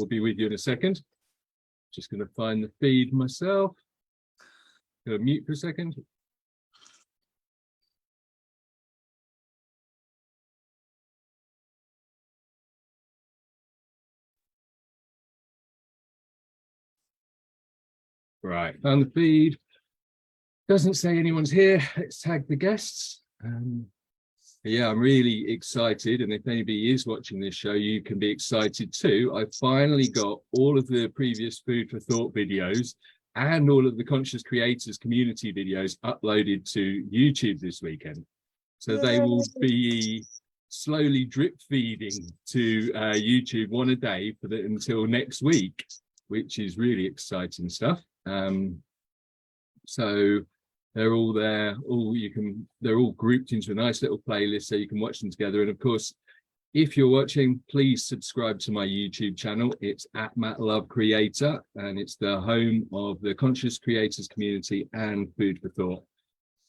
We'll be with you in a second. Just going to find the feed myself. Going to mute for a second. Right, found the feed. Doesn't say anyone's here. Let's tag the guests. Yeah, I'm really excited. And if anybody is watching this show, you can be excited too. I finally got all of the previous Food for Thought videos and all of the Conscious Creators community videos uploaded to YouTube this weekend. So they will be slowly drip feeding to YouTube one a day until next week, which is really exciting stuff. So they're all there, they're all grouped into a nice little playlist so you can watch them together. And of course, if you're watching, please subscribe to my YouTube channel. It's at Matt Love Creator, and it's the home of the Conscious Creators community and Food for Thought,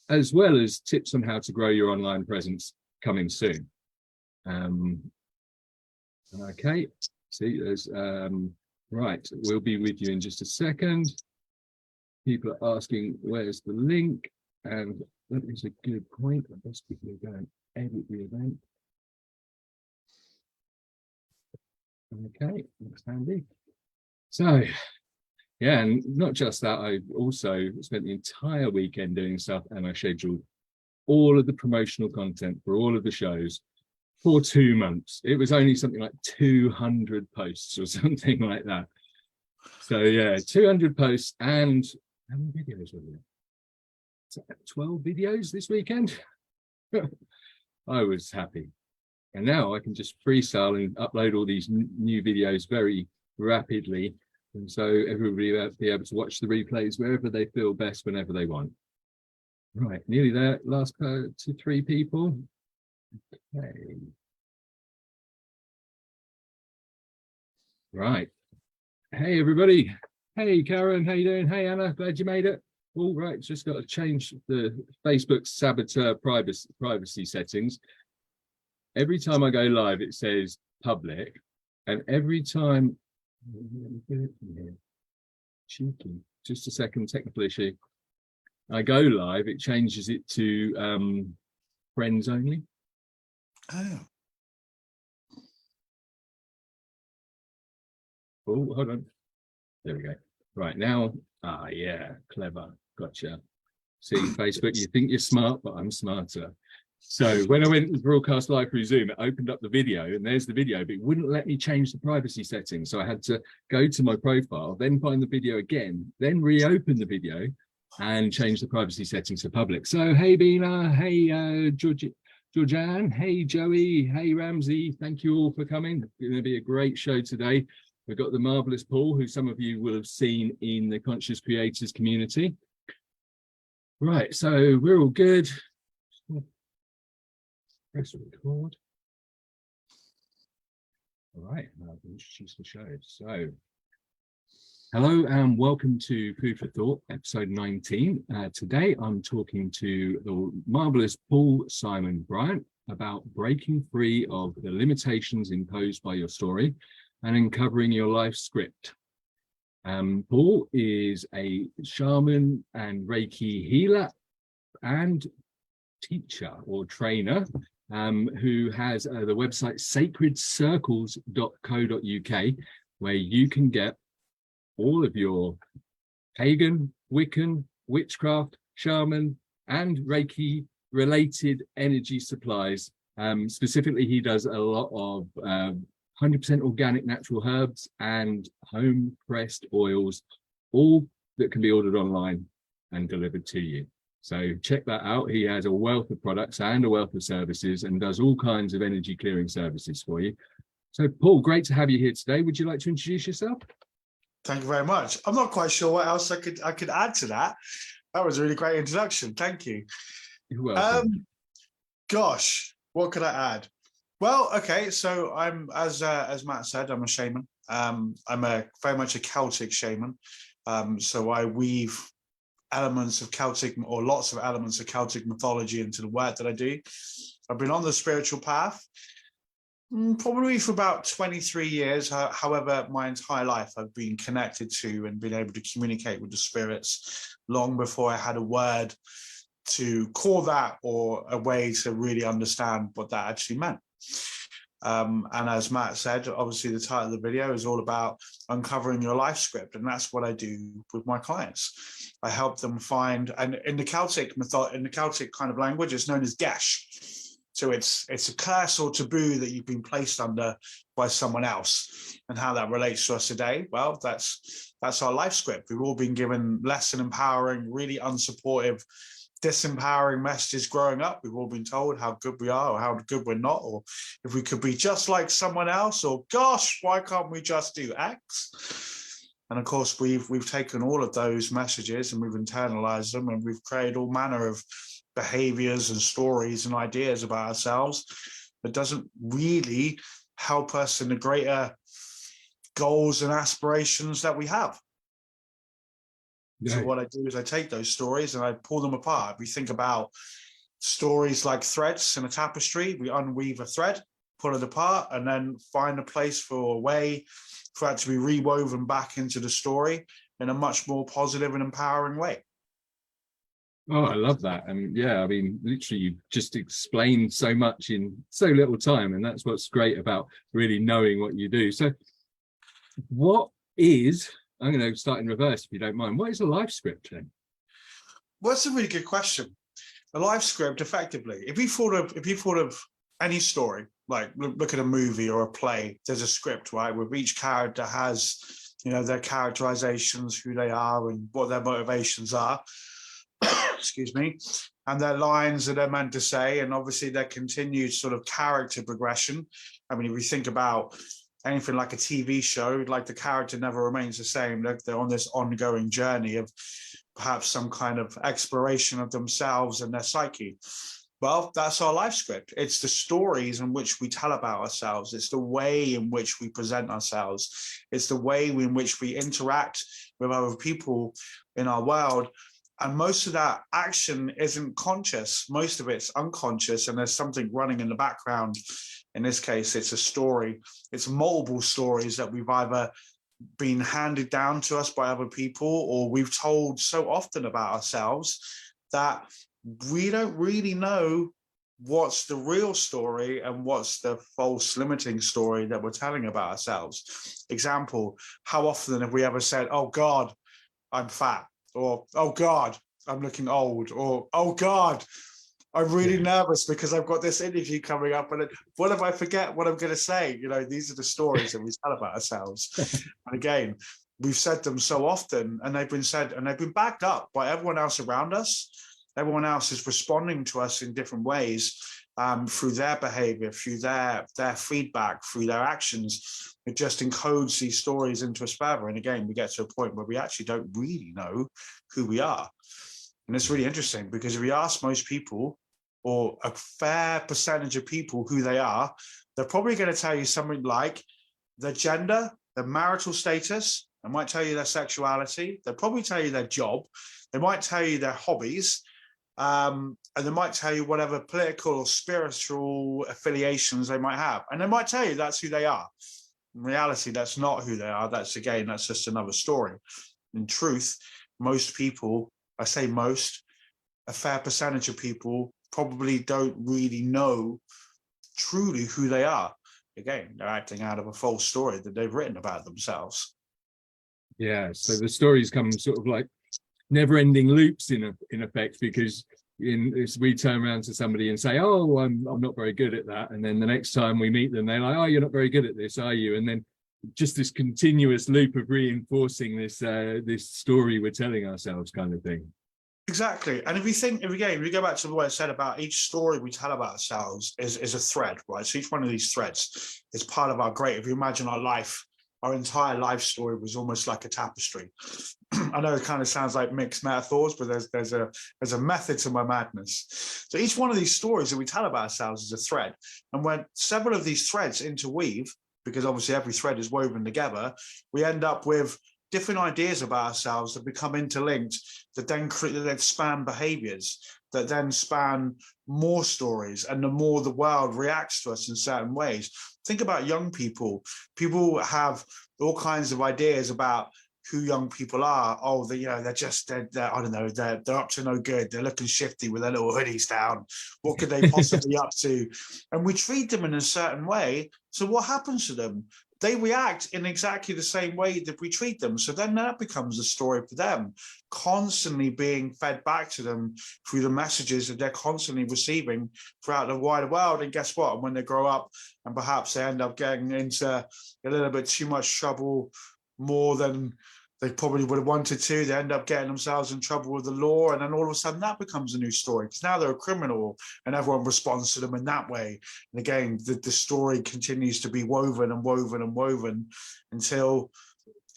as well as tips on how to grow your online presence coming soon. Okay, see, there's right, we'll be with you in just a second. People are asking, where's the link? And that is a good point. I guess people are going to edit the event. Okay, that's handy. So, yeah, and not just that, I also spent the entire weekend doing stuff, and I scheduled all of the promotional content for all of the shows for 2 months. It was only something like 200 posts or something like that. So yeah, 200 posts, and how many videos were there? 12 videos this weekend. I was happy. And now I can just freestyle and upload all these new videos very rapidly. And so everybody will be able to watch the replays wherever they feel best, whenever they want. Right, nearly there. Last 2 to 3 people. Okay. Right. Hey, everybody. Hey, Karen, how you doing? Hey, Anna, glad you made it. All right, just got to change the Facebook saboteur privacy settings. Every time I go live, it says public, and every time, cheeky, just a second, technical issue. I go live, it changes it to friends only. Oh. Oh, hold on. There we go. Right now, yeah, clever. Gotcha. See, Facebook, you think you're smart, but I'm smarter. So when I went to broadcast live through Zoom, it opened up the video, and there's the video, but it wouldn't let me change the privacy settings. So I had to go to my profile, then find the video again, then reopen the video and change the privacy settings to public. So hey, Bina, hey, Georgianne, hey, Joey, hey, Ramsey, thank you all for coming. It's going to be a great show today. We've got the marvelous Paul, who some of you will have seen in the Conscious Creators community. Right, so we're all good. Press record. All right, I'll introduce the show. So, hello and welcome to Food for Thought, episode 19. Today I'm talking to the marvelous Paul Simon Bryant about breaking free of the limitations imposed by your story and uncovering your life script. Paul is a shaman and Reiki healer and teacher or trainer who has the website sacredcircles.co.uk, where you can get all of your pagan, Wiccan, witchcraft, shaman, and Reiki related energy supplies. Specifically, he does a lot of 100% organic natural herbs and home pressed oils, all that can be ordered online and delivered to you. So check that out. He has a wealth of products and a wealth of services and does all kinds of energy clearing services for you. So Paul, great to have you here today. Would you like to introduce yourself? Thank you very much. I'm not quite sure what else I could add to that. That was a really great introduction. Thank you. You're welcome. Gosh, what could I add? Well, okay, so I'm, as Matt said, I'm a shaman. I'm very much a Celtic shaman. So I weave elements of Celtic, or lots of elements of Celtic mythology into the work that I do. I've been on the spiritual path Probably for about 23 years. However, my entire life I've been connected to and been able to communicate with the spirits long before I had a word to call that or a way to really understand what that actually meant. And as Matt said, obviously the title of the video is all about uncovering your life script, and that's what I do with my clients. I help them find, and in the Celtic kind of language, it's known as gesh. So it's a curse or taboo that you've been placed under by someone else, and how that relates to us today. Well, that's our life script. We've all been given less than empowering, really unsupportive, disempowering messages growing up. We've all been told how good we are or how good we're not, or if we could be just like someone else, or gosh, why can't we just do X? And of course, we've taken all of those messages and we've internalized them, and we've created all manner of behaviors and stories and ideas about ourselves that doesn't really help us in the greater goals and aspirations that we have. Yeah. So what I do is I take those stories and I pull them apart. We think about stories like threads in a tapestry. We unweave a thread, pull it apart, and then find a place for a way for that to be rewoven back into the story in a much more positive and empowering way. Oh, I love that. And yeah, I mean, literally, you just explained so much in so little time. And that's what's great about really knowing what you do. So what is, I'm going to start in reverse, if you don't mind. What is a life script then? Well, that's a really good question. A life script, effectively, if you thought of any story, like look at a movie or a play, there's a script, right? Where each character has, their characterizations, who they are and what their motivations are. Excuse me, and their lines that they're meant to say, and obviously their continued sort of character progression. I mean, if we think about anything like a TV show, like the character never remains the same. They're on this ongoing journey of perhaps some kind of exploration of themselves and their psyche. Well, that's our life script. It's the stories in which we tell about ourselves. It's the way in which we present ourselves. It's the way in which we interact with other people in our world. And most of that action isn't conscious. Most of it's unconscious, and there's something running in the background. In this case, it's a story. It's multiple stories that we've either been handed down to us by other people, or we've told so often about ourselves that we don't really know what's the real story and what's the false limiting story that we're telling about ourselves. Example, how often have we ever said, oh God, I'm fat? Or, oh God, I'm looking old. Or, oh God, I'm really nervous because I've got this interview coming up. And what if I forget what I'm going to say? These are the stories that we tell about ourselves. And again, we've said them so often, and they've been said, and they've been backed up by everyone else around us. Everyone else is responding to us in different ways through their behavior, through their feedback, through their actions. It just encodes these stories into us further. And again, we get to a point where we actually don't really know who we are. And it's really interesting, because if we ask most people, or a fair percentage of people, who they are, they're probably going to tell you something like their gender, their marital status. They might tell you their sexuality. They'll probably tell you their job. They might tell you their hobbies. And they might tell you whatever political or spiritual affiliations they might have. And they might tell you that's who they are. In reality, that's not who they are. That's just another story. In truth, most people, I say most, a fair percentage of people probably don't really know truly who they are. Again, they're acting out of a false story that they've written about themselves. Yeah, so the stories come sort of like never-ending loops in effect, because we turn around to somebody and say, oh, I'm not very good at that, and then the next time we meet them, they're like, oh, you're not very good at this, are you? And then just this continuous loop of reinforcing this story we're telling ourselves, kind of thing. Exactly. And if we go back to what I said about each story we tell about ourselves is a thread, right? So each one of these threads is part of our if you imagine our life, our entire life story was almost like a tapestry. I know it kind of sounds like mixed metaphors, but there's a method to my madness. So each one of these stories that we tell about ourselves is a thread. And when several of these threads interweave, because obviously every thread is woven together, we end up with different ideas about ourselves that become interlinked, that then span behaviors, that then span more stories. And the more the world reacts to us in certain ways, Think about young people. People have all kinds of ideas about who young people are. Oh, they're just, I don't know, they're up to no good. They're looking shifty with their little hoodies down. What could they possibly up to? And we treat them in a certain way. So what happens to them? They react in exactly the same way that we treat them. So then that becomes a story for them, constantly being fed back to them through the messages that they're constantly receiving throughout the wider world. And guess what? When they grow up and perhaps they end up getting into a little bit too much trouble, more than they probably would have wanted to, they end up getting themselves in trouble with the law. And then all of a sudden that becomes a new story, because now they're a criminal and everyone responds to them in that way. And again, the story continues to be woven and woven and woven until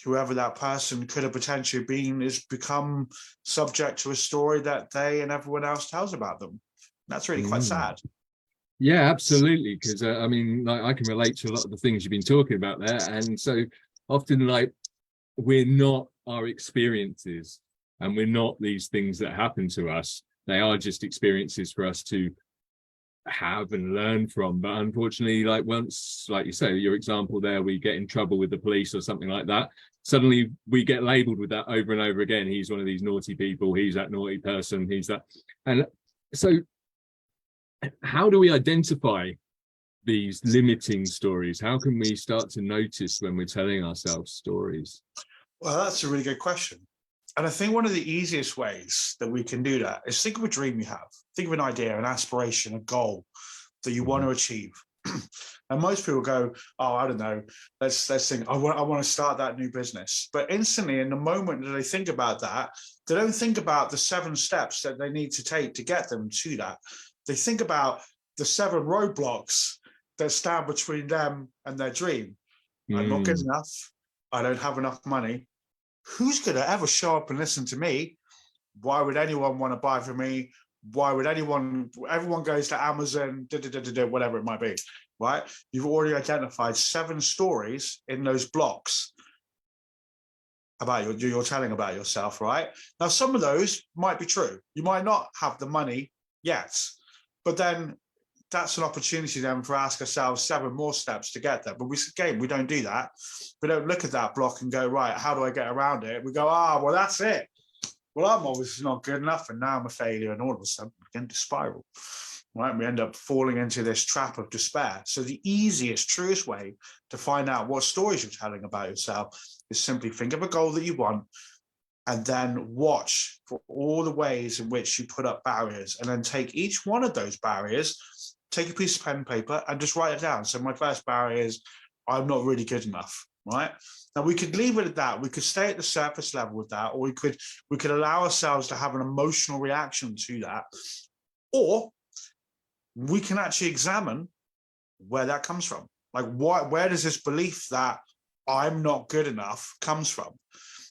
whoever that person could have potentially been is become subject to a story that they and everyone else tells about them. And that's really quite sad. Yeah, absolutely. Because I mean, like, I can relate to a lot of the things you've been talking about there. And so often, like, we're not our experiences, and we're not these things that happen to us. They are just experiences for us to have and learn from. But unfortunately, like, once, like you say, your example there, we get in trouble with the police or something like that, suddenly we get labeled with that over and over again. He's one of these naughty people, he's that naughty person, he's that. And so how do we identify these limiting stories? How can we start to notice when we're telling ourselves stories? Well, that's a really good question. And I think one of the easiest ways that we can do that is think of a dream you have. Think of an idea, an aspiration, a goal that you want to achieve. And most people go, oh, I don't know, let's think, I want to start that new business. But instantly, in the moment that they think about that, they don't think about the 7 steps that they need to take to get them to that. They think about the 7 roadblocks that stand between them and their dream. I'm not good enough. I don't have enough money. Who's going to ever show up and listen to me? Why would anyone want to buy from me? Why would everyone goes to Amazon, whatever it might be, right? You've already identified 7 stories in those blocks about you're telling about yourself, right? Now, some of those might be true. You might not have the money yet, but then that's an opportunity then for ask ourselves 7 more steps to get there. But we don't do that. We don't look at that block and go, right, how do I get around it? We go, well, that's it. Well, I'm obviously not good enough, and now I'm a failure, and all of a sudden we begin to spiral. Right? We end up falling into this trap of despair. So the easiest, truest way to find out what stories you're telling about yourself is simply think of a goal that you want, and then watch for all the ways in which you put up barriers, and then take each one of those barriers, take a piece of pen and paper and just write it down. So my first barrier is I'm not really good enough, right? Now we could leave it at that. We could stay at the surface level with that, or we could allow ourselves to have an emotional reaction to that, or we can actually examine where that comes from. Like, where does this belief that I'm not good enough comes from?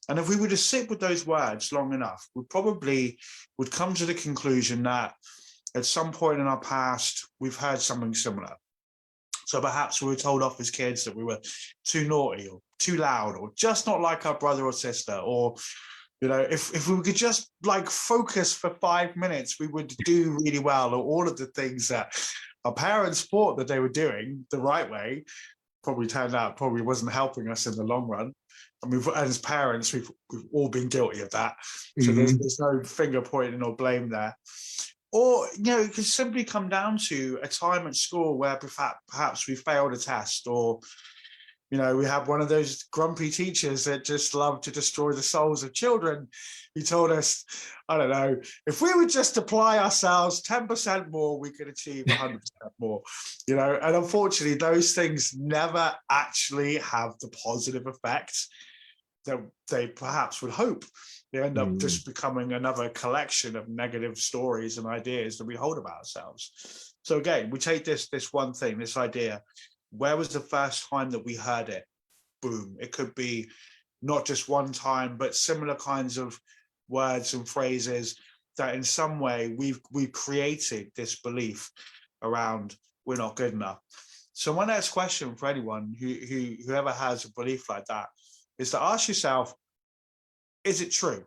And if we were to sit with those words long enough, we probably would come to the conclusion that at some point in our past, we've heard something similar. So perhaps we were told off as kids that we were too naughty or too loud or just not like our brother or sister. Or, you know, if we could just like focus for 5 minutes, we would do really well. Or all of the things that our parents thought that they were doing the right way probably turned out probably wasn't helping us in the long run. I mean, as parents, we've all been guilty of that. So there's no finger pointing or blame there. Or, you know, it could simply come down to a time at school where perhaps we failed a test, or, you know, we have one of those grumpy teachers that just love to destroy the souls of children, who told us, I don't know, if we would just apply ourselves 10% more, we could achieve 100% more, you know. And unfortunately, those things never actually have the positive effect that they perhaps would hope. They end up just becoming another collection of negative stories and ideas that we hold about ourselves. So again, we take this one thing, this idea. Where was the first time that we heard it? Boom. It could be not just one time, but similar kinds of words and phrases that in some way we've created this belief around we're not good enough. So my next question for anyone whoever has a belief like that is to ask yourself, is it true?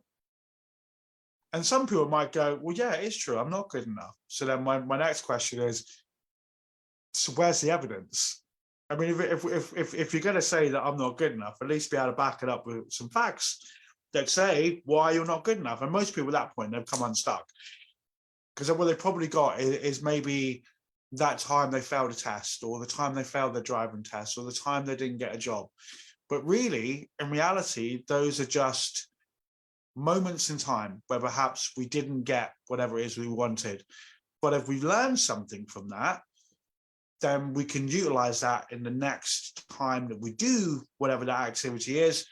And some people might go, well, yeah, it is true. I'm not good enough. So then my next question is, so where's the evidence? I mean, if you're going to say that I'm not good enough, at least be able to back it up with some facts that say why you're not good enough. And most people at that point, they've come unstuck. Because what they've probably got is maybe that time they failed a test, or the time they failed their driving test, or the time they didn't get a job. But really, in reality, those are just moments in time where perhaps we didn't get whatever it is we wanted. But if we learn something from that, then we can utilize that in the next time that we do whatever that activity is,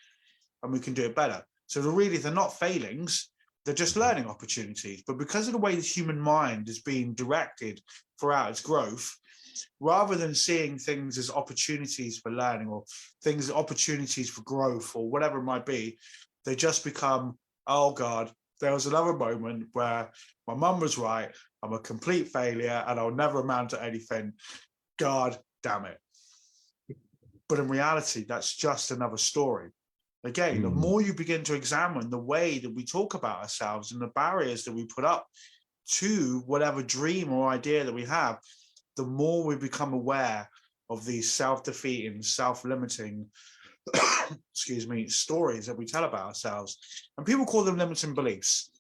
and we can do it better. So they're not failings, they're just learning opportunities. But because of the way the human mind is being directed throughout its growth, rather than seeing things as opportunities for learning or things as opportunities for growth or whatever it might be, they just become, oh God, there was another moment where my mum was right, I'm a complete failure and I'll never amount to anything. God damn it. But in reality, that's just another story. Again, the more you begin to examine the way that we talk about ourselves and the barriers that we put up to whatever dream or idea that we have, the more we become aware of these self-defeating, self-limiting, stories that we tell about ourselves. And people call them limiting beliefs.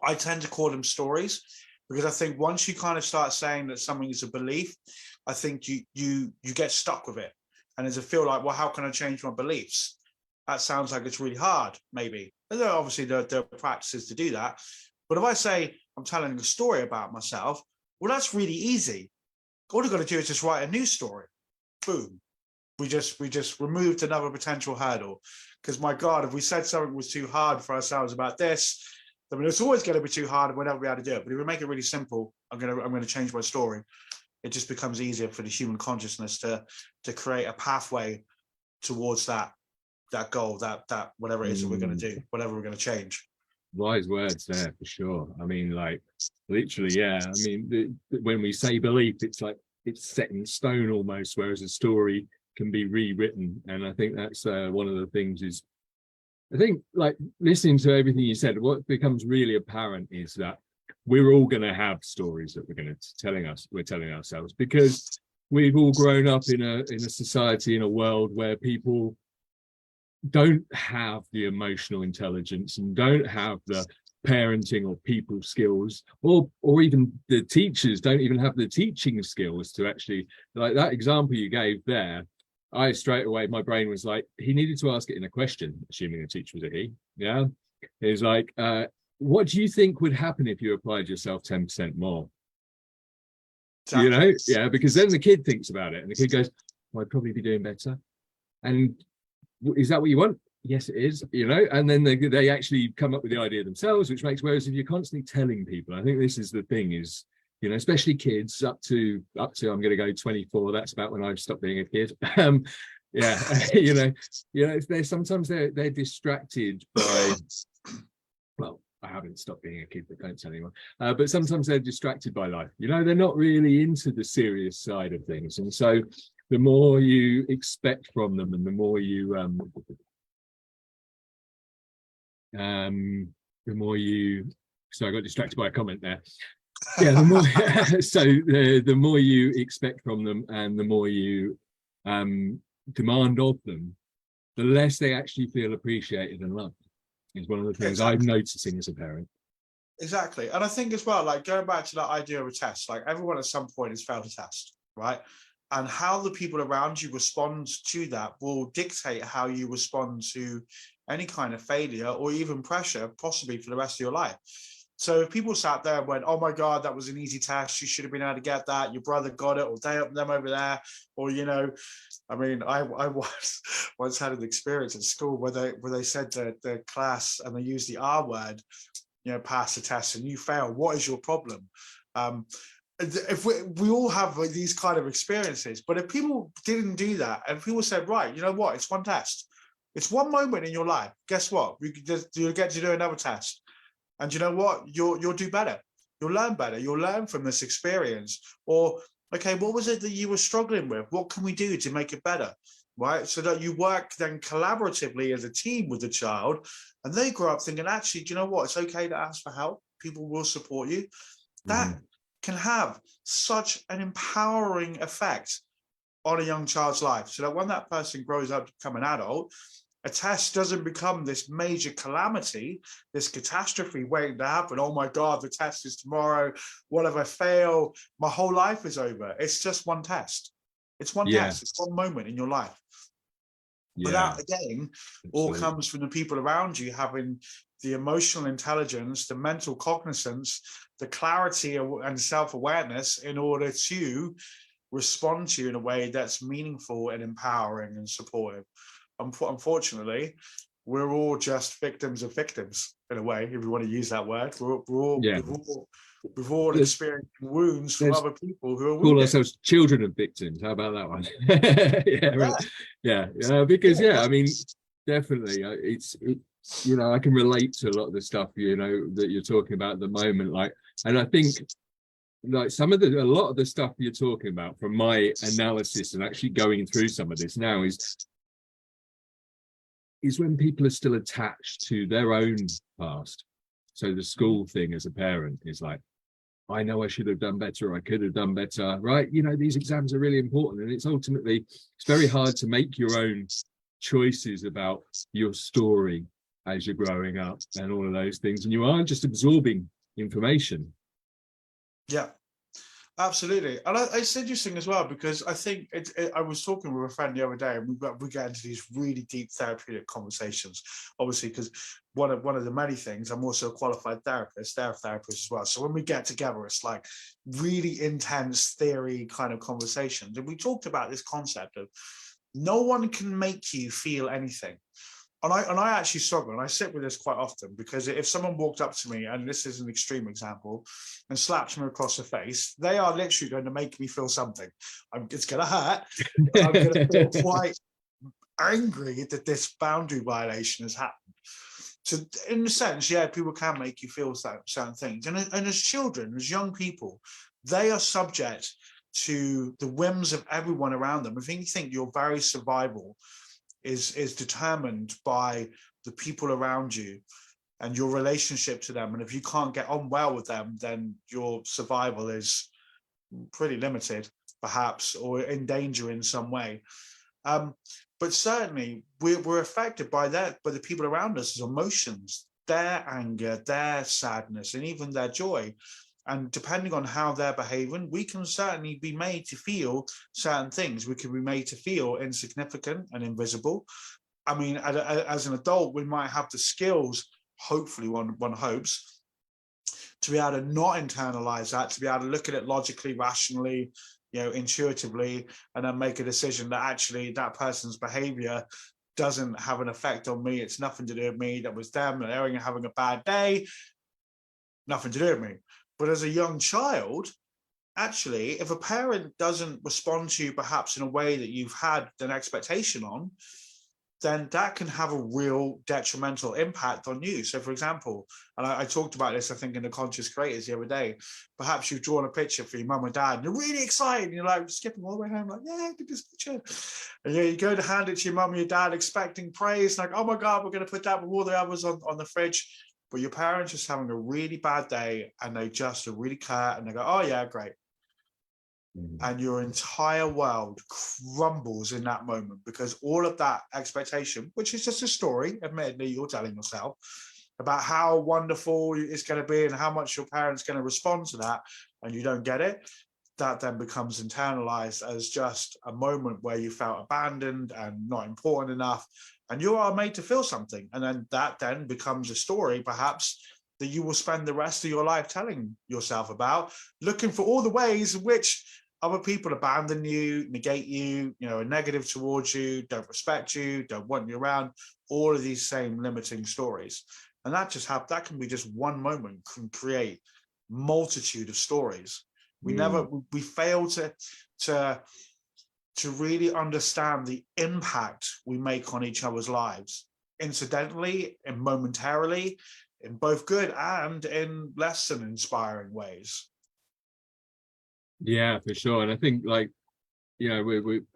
I tend to call them stories, because I think once you kind of start saying that something is a belief, I think you get stuck with it. And there's a feel like, well, how can I change my beliefs? That sounds like it's really hard, maybe. And there are obviously there are practices to do that. But if I say I'm telling a story about myself, well, that's really easy. All I've got to do is just write a new story. Boom. We just removed another potential hurdle. Because my God, if we said something was too hard for ourselves about this, I mean, it's always going to be too hard and we'll never be able to do it. But if we make it really simple, I'm going to change my story. It just becomes easier for the human consciousness to create a pathway towards that goal, that whatever it is that we're going to do, whatever we're going to change. Wise words there for sure. I mean, like literally, yeah. I mean, when we say belief, it's like it's set in stone almost, whereas a story can be rewritten. And I think that's one of the things is, I think, like listening to everything you said, what becomes really apparent is that we're all going to have stories that we're telling ourselves, because we've all grown up in a society, in a world where people don't have the emotional intelligence and don't have the parenting or people skills, or even the teachers don't even have the teaching skills to actually, like that example you gave there, I straight away, my brain was like, he needed to ask it in a question, assuming the teacher was a he. Yeah. It's like, what do you think would happen if you applied yourself 10% more? Exactly. You know? Yeah, because then the kid thinks about it and the kid goes, well, I'd probably be doing better. And is that what you want? Yes, it is, you know, and then they actually come up with the idea themselves, which makes, whereas if you're constantly telling people, I think this is the thing is, you know, especially kids up to I'm going to go 24. That's about when I stopped being a kid. Yeah, you know, they're distracted by, well, I haven't stopped being a kid, but don't tell anyone. But sometimes they're distracted by life. You know, they're not really into the serious side of things, and so the more you expect from them, and the more you so I got distracted by a comment there. Yeah, the more so the more you expect from them and the more you demand of them, the less they actually feel appreciated and loved, is one of the things I'm noticing as a parent. Exactly. And I think as well, like going back to that idea of a test, like everyone at some point has failed a test, right? And how the people around you respond to that will dictate how you respond to any kind of failure or even pressure, possibly for the rest of your life. So if people sat there and went, oh my God, that was an easy test, you should have been able to get that, your brother got it, or them over there, or, you know, I mean, I once had an experience at school where they said to the class, and they used the R word, you know, pass the test and you fail, what is your problem? If we all have these kind of experiences, but if people didn't do that, and people said, right, you know what, it's one test, it's one moment in your life, guess what, you'll get to do another test. And you know what? You'll do better. You'll learn better. You'll learn from this experience. Or, okay, what was it that you were struggling with? What can we do to make it better? Right? So that you work then collaboratively as a team with the child, and they grow up thinking, actually, do you know what? It's okay to ask for help. People will support you. That can have such an empowering effect on a young child's life, so that when that person grows up to become an adult, a test doesn't become this major calamity, this catastrophe waiting to happen. Oh my God, the test is tomorrow. What if I fail? My whole life is over. It's just one test. It's one test. It's one moment in your life. But that, again, all comes from the people around you having the emotional intelligence, the mental cognizance, the clarity and self-awareness in order to respond to you in a way that's meaningful and empowering and supportive. Unfortunately, we're all just victims of victims, in a way, if you want to use that word. We've all experienced wounds from other people who are wounded. Call ourselves children of victims. How about that one? Because I mean, definitely, it's you know, I can relate to a lot of the stuff, you know, that you're talking about at the moment. Like, and I think like a lot of the stuff you're talking about from my analysis and actually going through some of this now is when people are still attached to their own past. So the school thing as a parent is like, I know I should have done better, or I could have done better, right? You know, these exams are really important, and it's very hard to make your own choices about your story as you're growing up and all of those things, and you are just absorbing information. Yeah, absolutely. And it's interesting as well, because I think I was talking with a friend the other day, and we get into these really deep therapeutic conversations, obviously, because one of the many things, I'm also a qualified therapist as well. So when we get together, it's like really intense theory kind of conversations. And we talked about this concept of no one can make you feel anything. And I actually struggle, and I sit with this quite often, because if someone walked up to me, and this is an extreme example, and slapped me across the face, they are literally going to make me feel something. It's going to hurt. I'm going to feel quite angry that this boundary violation has happened. So in a sense, yeah, people can make you feel certain things. And as children, as young people, they are subject to the whims of everyone around them. If you think your very survival is determined by the people around you and your relationship to them, and if you can't get on well with them, then your survival is pretty limited, perhaps, or in danger in some way. But certainly we're affected by the people around us, emotions, their anger, their sadness, and even their joy. And depending on how they're behaving, we can certainly be made to feel certain things. We can be made to feel insignificant and invisible. I mean, as an adult, we might have the skills, hopefully one hopes, to be able to not internalize that, to be able to look at it logically, rationally, you know, intuitively, and then make a decision that actually that person's behavior doesn't have an effect on me. It's nothing to do with me. That was them. They're having a bad day. Nothing to do with me. But as a young child, actually, if a parent doesn't respond to you perhaps in a way that you've had an expectation on, then that can have a real detrimental impact on you. So, for example, and I talked about this, I think, in the Conscious Creators the other day, perhaps you've drawn a picture for your mum and dad, and you're really excited, and you're like skipping all the way home, like, yeah, I did this picture. And you go to hand it to your mum and your dad, expecting praise, like, oh my God, we're going to put that with all the others on the fridge. But your parents just having a really bad day, and they just are really curt, and they go, oh yeah, great. And your entire world crumbles in that moment, because all of that expectation, which is just a story, admittedly, you're telling yourself about how wonderful it's going to be and how much your parents going to respond to that, and you don't get it, that then becomes internalized as just a moment where you felt abandoned and not important enough, and you are made to feel something. And then that then becomes a story, perhaps, that you will spend the rest of your life telling yourself about, looking for all the ways in which other people abandon you, negate you, you know, are negative towards you, don't respect you, don't want you around, all of these same limiting stories. And that can be just one moment, can create multitude of stories. We fail to really understand the impact we make on each other's lives, incidentally and momentarily, in both good and in less than inspiring ways. Yeah, for sure. And I think, like, you know,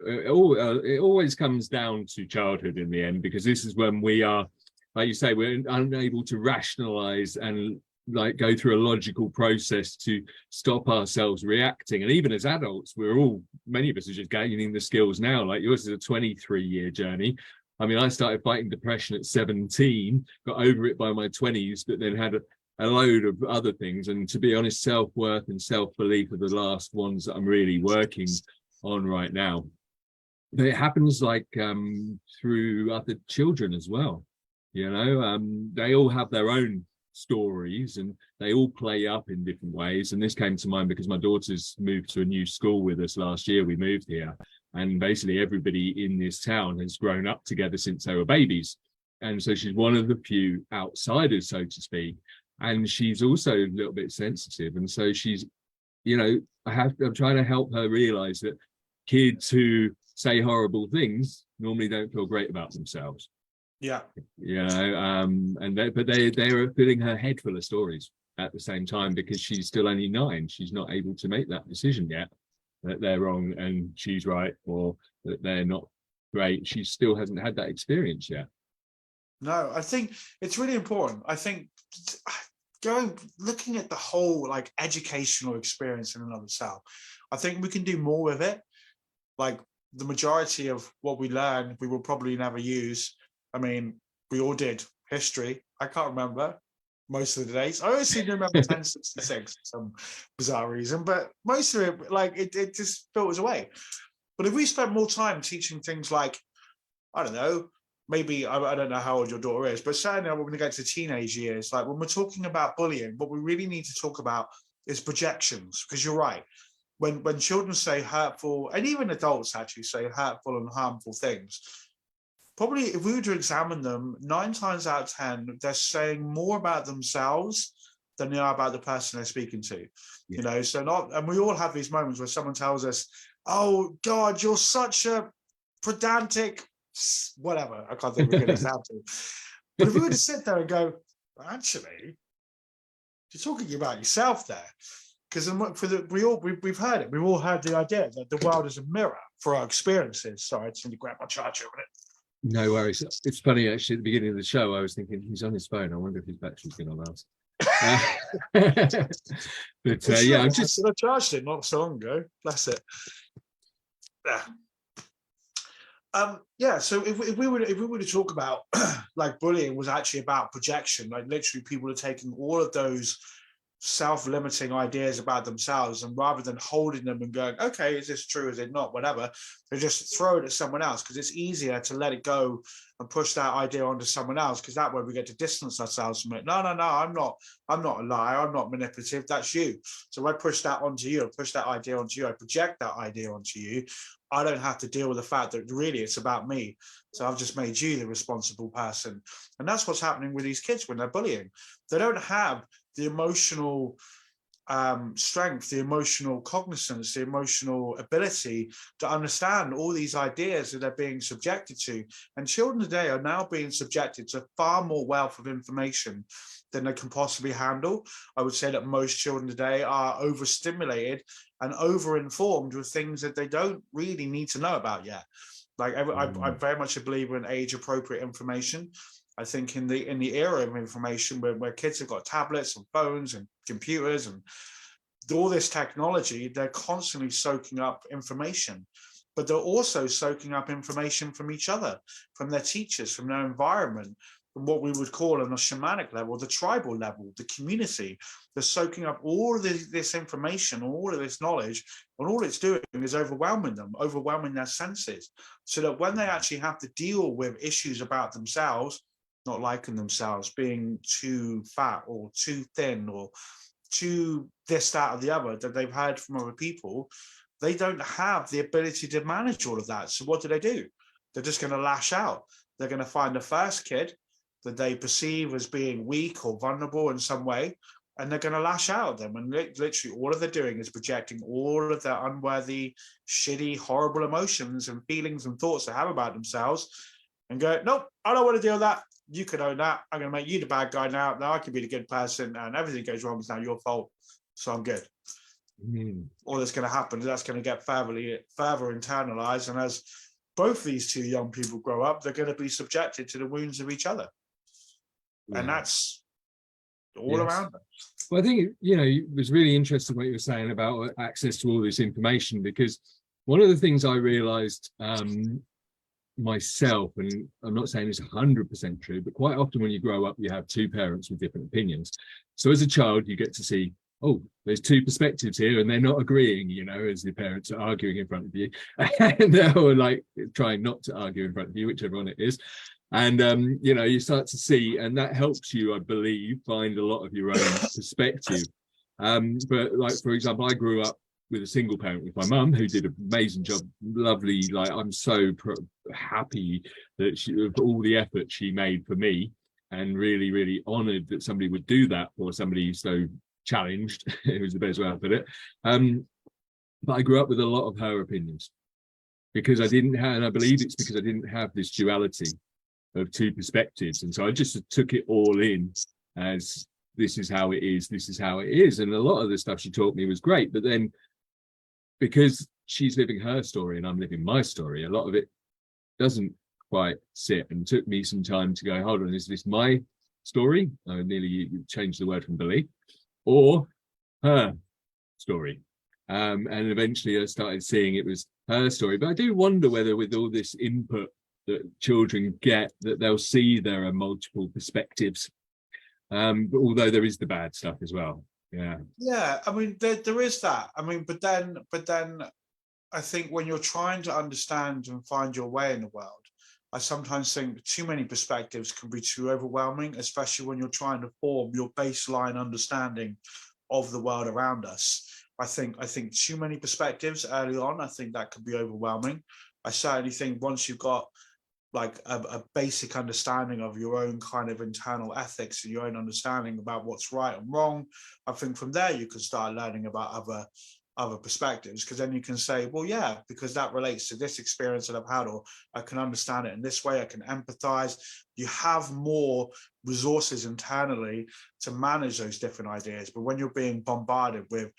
it always comes down to childhood in the end, because this is when we are, like you say, we're unable to rationalize and like go through a logical process to stop ourselves reacting. And even as adults, many of us are just gaining the skills now. Like yours is a 23-year journey. I mean, I started fighting depression at 17, got over it by my 20s, but then had a load of other things. And to be honest, self-worth and self-belief are the last ones that I'm really working on right now. But it happens like through other children as well. You know, they all have their own stories and they all play up in different ways. And this came to mind because my daughter's moved to a new school with us last year. We moved here, and basically everybody in this town has grown up together since they were babies. And so she's one of the few outsiders, so to speak. And she's also a little bit sensitive. And so she's, you know, I'm trying to help her realize that kids who say horrible things normally don't feel great about themselves. Yeah. You know, but they are filling her head full of stories at the same time, because she's still only 9. She's not able to make that decision yet, that they're wrong and she's right, or that they're not great. She still hasn't had that experience yet. No, I think it's really important. I think looking at the whole like educational experience in and of itself, I think we can do more with it. Like the majority of what we learn, we will probably never use. I mean, we all did history. I can't remember most of the days. I always seem to remember 1066 for some bizarre reason, but most of it, like it just filters away. But if we spent more time teaching things like, I don't know, maybe, I don't know how old your daughter is, but certainly when we get to teenage years, like when we're talking about bullying, what we really need to talk about is projections, because you're right. When children say hurtful, and even adults actually say hurtful and harmful things, probably if we were to examine them, 9 times out of 10, they're saying more about themselves than they are about the person they're speaking to. Yeah. You know, and we all have these moments where someone tells us, oh God, you're such a pedantic, whatever. I can't think of a good example. But if we were to sit there and go, actually, you're talking about yourself there. Because we've heard it. We've all heard the idea that the world is a mirror for our experiences. Sorry, I just need to grab my charger a minute. No worries. It's funny, actually, at the beginning of the show, I was thinking, he's on his phone. I wonder if his battery's going to last. But yeah, I'm just... I charged it not so long ago. Bless it. Yeah. So if we were to talk about like bullying was actually about projection, like literally people are taking all of those self-limiting ideas about themselves, and rather than holding them and going, okay, is this true, is it not, whatever, they just throw it at someone else, because it's easier to let it go and push that idea onto someone else, because that way we get to distance ourselves from it. No, I'm not a liar, I'm not manipulative, that's you. So I push that onto you, I push that idea onto you, I project that idea onto you. I don't have to deal with the fact that really it's about me. So I've just made you the responsible person. And that's what's happening with these kids when they're bullying. They don't have the emotional strength, the emotional cognizance, the emotional ability to understand all these ideas that they're being subjected to. And children today are now being subjected to far more wealth of information than they can possibly handle. I would say that most children today are overstimulated and over-informed with things that they don't really need to know about yet. Like I'm very much a believer in age-appropriate information. I think in the era of information where kids have got tablets and phones and computers and all this technology, they're constantly soaking up information, but they're also soaking up information from each other, from their teachers, from their environment, from what we would call on a shamanic level, the tribal level, the community. They're soaking up all of this information, all of this knowledge, and all it's doing is overwhelming them, overwhelming their senses, so that when they actually have to deal with issues about themselves, not liking themselves, being too fat or too thin or too this, that, or the other that they've heard from other people, they don't have the ability to manage all of that. So what do? They're just going to lash out. They're going to find the first kid that they perceive as being weak or vulnerable in some way, and they're going to lash out at them. And literally all they're doing is projecting all of their unworthy, shitty, horrible emotions and feelings and thoughts they have about themselves, and go, nope, I don't want to deal with that. You can own that. I'm going to make you the bad guy now. Now I can be the good person, and everything goes wrong is now your fault. So I'm good. All that's going to happen is that's going to get further internalized. And as both these two young people grow up, they're going to be subjected to the wounds of each other. Yeah. And that's all around us. Well, I think, it was really interesting what you were saying about access to all this information, because one of the things I realized myself, and I'm not saying it's 100% true, but quite often when you grow up, you have two parents with different opinions. So as a child, you get to see, oh, there's two perspectives here and they're not agreeing, as the parents are arguing in front of you. And they're like trying not to argue in front of you, whichever one it is. And, you start to see, and that helps you, I believe, find a lot of your own perspective. But like, for example, I grew up with a single parent with my mum, who did an amazing job, lovely. Like, I'm so happy that of all the effort she made for me, and really, really honored that somebody would do that for somebody so challenged. It was the best way I put it. But I grew up with a lot of her opinions because I didn't have, and I believe it's because I didn't have this duality of two perspectives. And so I just took it all in as, this is how it is, this is how it is. And a lot of the stuff she taught me was great, but then because she's living her story and I'm living my story, a lot of it doesn't quite sit, and took me some time to go, hold on, is this my story? I nearly changed the word from belief, or her story. And eventually I started seeing it was her story. But I do wonder whether with all this input that children get, that they'll see there are multiple perspectives. But although there is the bad stuff as well. Yeah, I mean, there is that. I mean, but then I think when you're trying to understand and find your way in the world, I sometimes think too many perspectives can be too overwhelming, especially when you're trying to form your baseline understanding of the world around us. I think too many perspectives early on, I think that could be overwhelming. I certainly think once you've got like a basic understanding of your own kind of internal ethics and your own understanding about what's right and wrong, I think from there you can start learning about other perspectives, because then you can say, well, yeah, because that relates to this experience that I've had, or I can understand it in this way, I can empathize. You have more resources internally to manage those different ideas. But when you're being bombarded with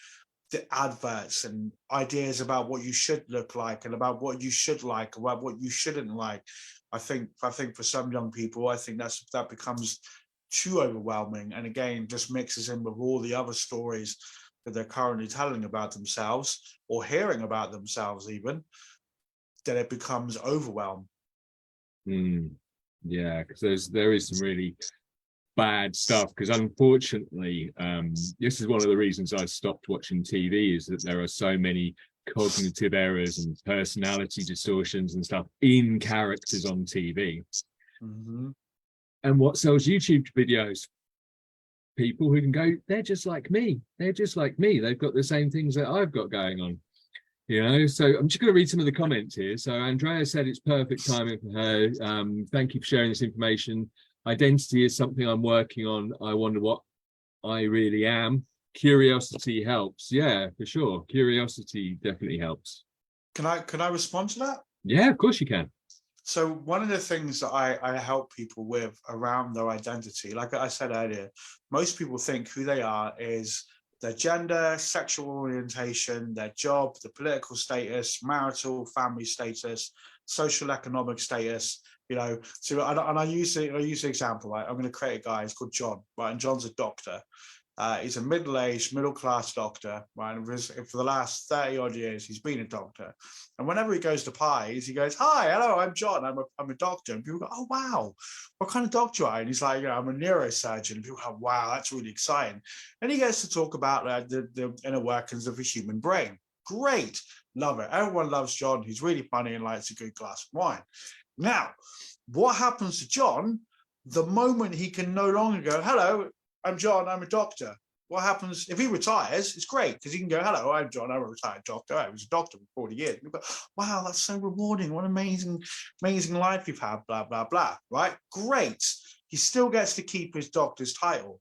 the adverts and ideas about what you should look like and about what you should like, about what you shouldn't like, I think for some young people, I think that becomes too overwhelming, and again just mixes in with all the other stories that they're currently telling about themselves or hearing about themselves, even, that it becomes overwhelmed. Yeah, because there is some really bad stuff, because unfortunately this is one of the reasons I stopped watching TV, is that there are so many cognitive errors and personality distortions and stuff in characters on TV. And what sells YouTube videos? People who can go, they're just like me, they've got the same things that I've got going on, so I'm just going to read some of the comments here. So Andrea said it's perfect timing for her. Thank you for sharing this information. Identity is something I'm working on. I wonder what I really am. Curiosity helps. Yeah, for sure. Curiosity definitely helps. Can I respond to that? Yeah, of course you can. So one of the things that I help people with around their identity, like I said earlier, most people think who they are is their gender, sexual orientation, their job, the political status, marital, family status, social economic status, So I use the example, right? I'm going to create a guy. He's called John, right? And John's a doctor. He's a middle-aged, middle-class doctor, right? And for the last 30 odd years, he's been a doctor. And whenever he goes to pies, he goes, "Hi, hello, I'm John. I'm a doctor." And people go, "Oh, wow, what kind of doctor are you?" And he's like, "I'm a neurosurgeon." And people go, "Wow, that's really exciting." And he gets to talk about the inner workings of a human brain. Great, love it. Everyone loves John. He's really funny and likes a good glass of wine. Now, what happens to John the moment he can no longer go, "Hello, I'm John, I'm a doctor"? What happens if he retires? It's great, because he can go, "Hello, I'm John, I'm a retired doctor. I was a doctor for 40 years. And go, "Wow, that's so rewarding. What an amazing life you've had, blah, blah, blah," right? Great. He still gets to keep his doctor's title.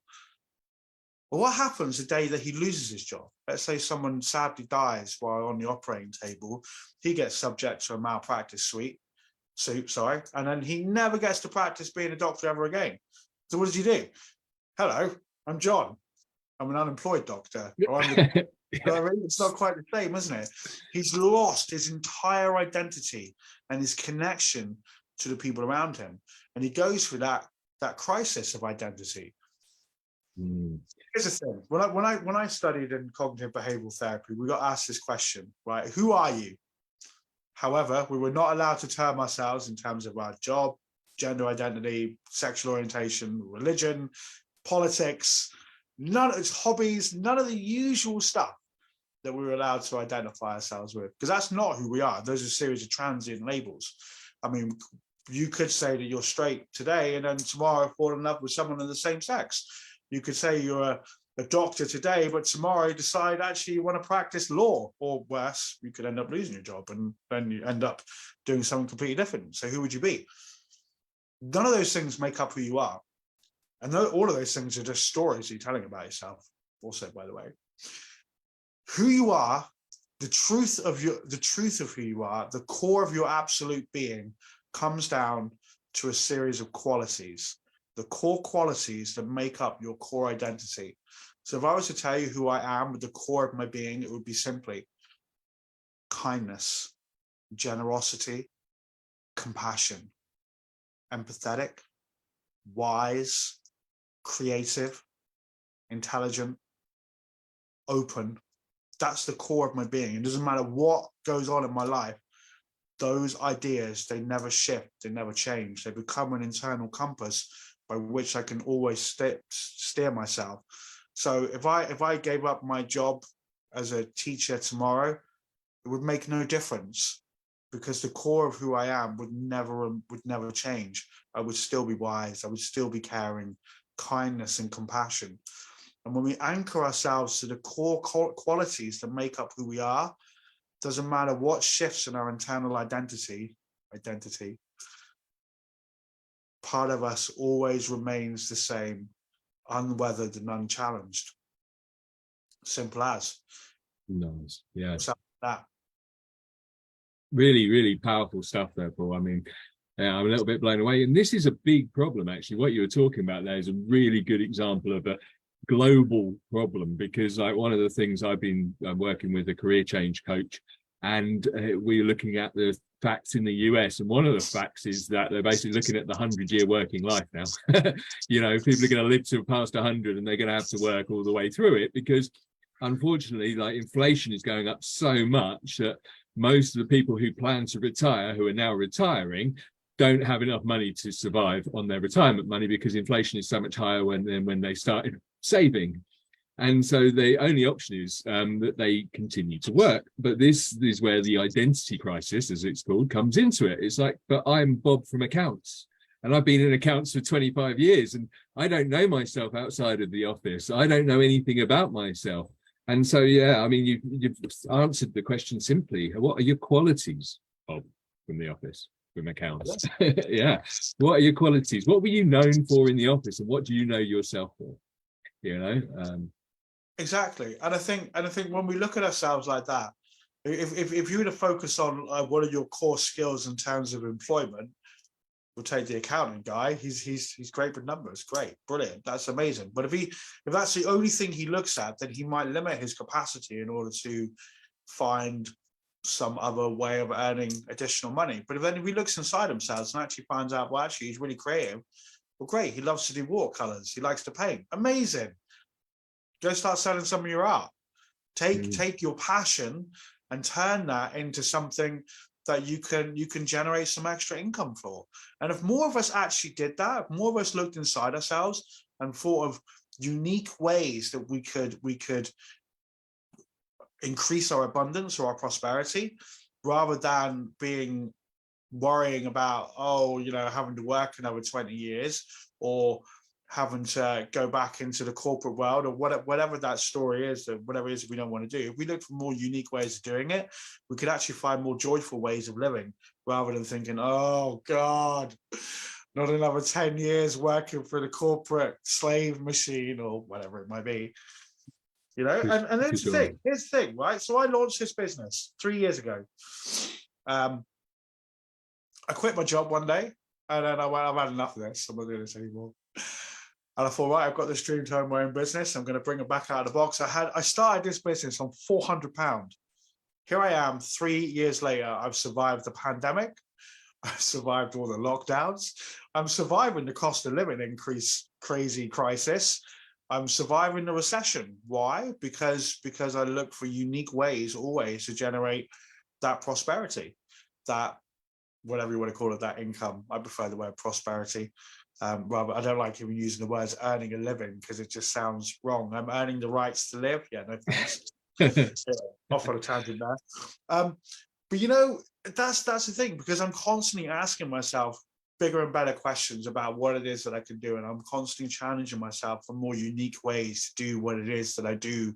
But what happens the day that he loses his job? Let's say someone sadly dies while on the operating table. He gets subject to a malpractice suit, and then he never gets to practice being a doctor ever again. So what does he do? "Hello, I'm John. I'm an unemployed doctor." It's not quite the same, isn't it? He's lost his entire identity and his connection to the people around him. And he goes through that crisis of identity. Mm. Here's the thing. When I studied in cognitive behavioral therapy, we got asked this question, right? Who are you? However, we were not allowed to term ourselves in terms of our job, gender identity, sexual orientation, religion, politics, none of its hobbies, none of the usual stuff that we were allowed to identify ourselves with, because that's not who we are. Those are a series of transient labels. I mean, you could say that you're straight today and then tomorrow fall in love with someone of the same sex. You could say you're a doctor today, but tomorrow you decide actually you want to practice law, or worse, you could end up losing your job and then you end up doing something completely different. So who would you be? None of those things make up who you are. And all of those things are just stories you're telling about yourself, also, by the way. Who you are, the truth of who you are, the core of your absolute being, comes down to a series of qualities, the core qualities that make up your core identity. So if I was to tell you who I am, the core of my being, it would be simply kindness, generosity, compassion, empathetic, wise, creative, intelligent, open. That's the core of my being. It doesn't matter what goes on in my life. Those ideas, they never shift, they never change. They become an internal compass by which I can always steer myself. So if I gave up my job as a teacher tomorrow, it would make no difference, because the core of who I am would never change. I would still be wise. I would still be caring, kindness and compassion. And when we anchor ourselves to the core qualities that make up who we are, doesn't matter what shifts in our internal identity, part of us always remains the same, unweathered and unchallenged. Simple as. Nice. Yeah. So that. Really, really powerful stuff there, Paul. I mean, yeah, I'm a little bit blown away. And this is a big problem, actually. What you were talking about there is a really good example of a global problem, because like one of the things I'm working with a career change coach, and we're looking at the facts in the US, and one of the facts is that they're basically looking at the 100-year working life now. You know, people are going to live to past 100 and they're going to have to work all the way through it, because unfortunately, like, inflation is going up so much that most of the people who plan to retire, who are now retiring, don't have enough money to survive on their retirement money, because inflation is so much higher than when they started saving. And so the only option is that they continue to work. But this is where the identity crisis, as it's called, comes into it. It's like, but I'm Bob from accounts, and I've been in accounts for 25 years, and I don't know myself outside of the office. I don't know anything about myself. And so, yeah, I mean, you've answered the question simply. What are your qualities, Bob, from the office, from accounts? Yeah. What are your qualities? What were you known for in the office, and what do you know yourself for? You know? Exactly. And I think when we look at ourselves like that, if you were to focus on what are your core skills in terms of employment, we'll take the accounting guy. He's great with numbers. Great, brilliant. That's amazing. But if that's the only thing he looks at, then he might limit his capacity in order to find some other way of earning additional money. But if he looks inside himself and actually finds out, well, actually, he's really creative. Well, great. He loves to do watercolors. He likes to paint. Amazing. Go start selling some of your art. Take your passion and turn that into something that you can generate some extra income for. And if more of us actually did that, if more of us looked inside ourselves and thought of unique ways that we could increase our abundance or our prosperity, rather than worrying about, having to work another 20 years or having to go back into the corporate world, or whatever that story is, or whatever it is we don't want to do. If we look for more unique ways of doing it, we could actually find more joyful ways of living, rather than thinking, oh God, not another 10 years working for the corporate slave machine, or whatever it might be. And here's the thing, right? So I launched this business 3 years ago. I quit my job one day, and then I went, I've had enough of this. I'm not doing this anymore. And I thought, right, I've got this dream to own my own business. I'm going to bring it back out of the box. I started this business on £400. Here I am 3 years later. I've survived the pandemic. I've survived all the lockdowns. I'm surviving the cost of living increase, crazy crisis. I'm surviving the recession. Why? Because I look for unique ways always to generate that prosperity, that whatever you want to call it, that income. I prefer the word prosperity. Rather, I don't like even using the words earning a living because it just sounds wrong. I'm earning the rights to live. Yeah, no thanks. Off on a tangent there. But you know, that's the thing, because I'm constantly asking myself bigger and better questions about what it is that I can do, and I'm constantly challenging myself for more unique ways to do what it is that I do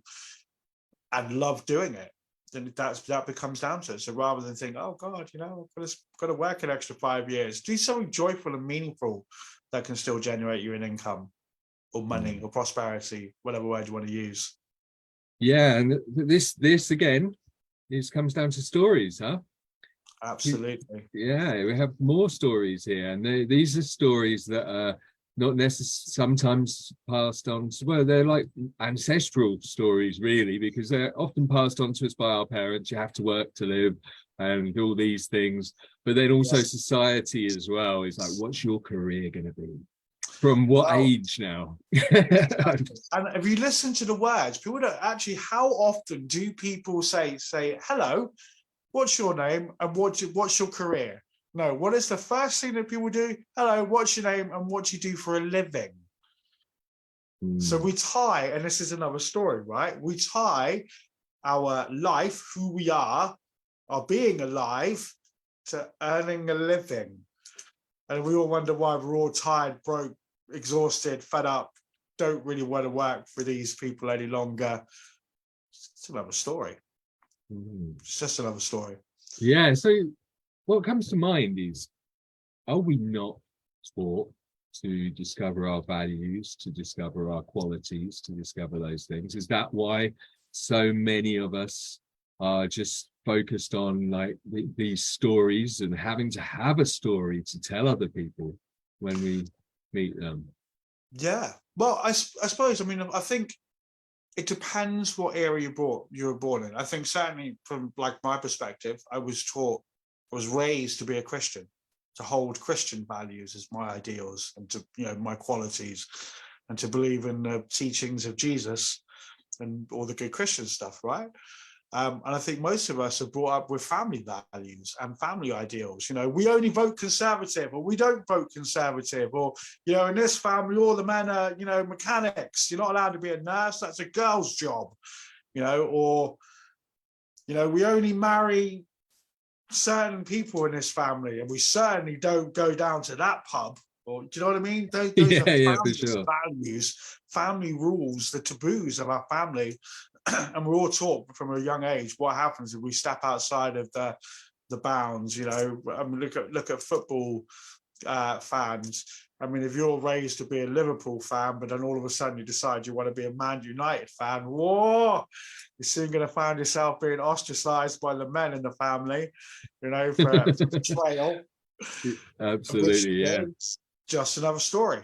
and love doing it. Then that becomes down to it. So rather than think, oh God, you know, I've got to work an extra 5 years, do something joyful and meaningful that can still generate you an income or money or prosperity, whatever word you want to use. Yeah, and this again, this comes down to stories, huh? Absolutely. Yeah, we have more stories here, and these are stories that are not necessarily sometimes passed on to, well, they're like ancestral stories, really, because they're often passed on to us by our parents. You have to work to live and all these things, but then also society as well is like, what's your career going to be? From what age now? And if you listen to the words, people don't actually, how often do people say, hello, what's your name and what's your career? No, what is the first thing that people do? Hello, what's your name and what do you do for a living? So we tie, and this is another story, right? We tie our life, who we are, our being alive, to earning a living. And we all wonder why we're all tired, broke, exhausted, fed up, don't really want to work for these people any longer. It's another story. It's just another story. Yeah, so what comes to mind is, are we not taught to discover our values, to discover our qualities, to discover those things? Is that why so many of us are just focused on like these stories and having to have a story to tell other people when we meet them? Yeah, well, I suppose, I mean, I think it depends what era you were born in. I think certainly from like my perspective, I was raised to be a Christian, to hold Christian values as my ideals, and to, you know, my qualities, and to believe in the teachings of Jesus and all the good Christian stuff, right? And I think most of us are brought up with family values and family ideals. You know, we only vote Conservative, or we don't vote Conservative, or, you know, in this family, all the men are, you know, mechanics. You're not allowed to be a nurse. That's a girl's job, you know, or, you know, we only marry certain people in this family, and we certainly don't go down to that pub. Or, do you know what I mean? Those are family values, family rules, the taboos of our family. And we're all taught from a young age what happens if we step outside of the bounds. You know, I mean, look at football fans. I mean, if you're raised to be a Liverpool fan, but then all of a sudden you decide you want to be a Man United fan, whoa, you're soon going to find yourself being ostracized by the men in the family, you know, for betrayal. Absolutely, yeah. Just another story.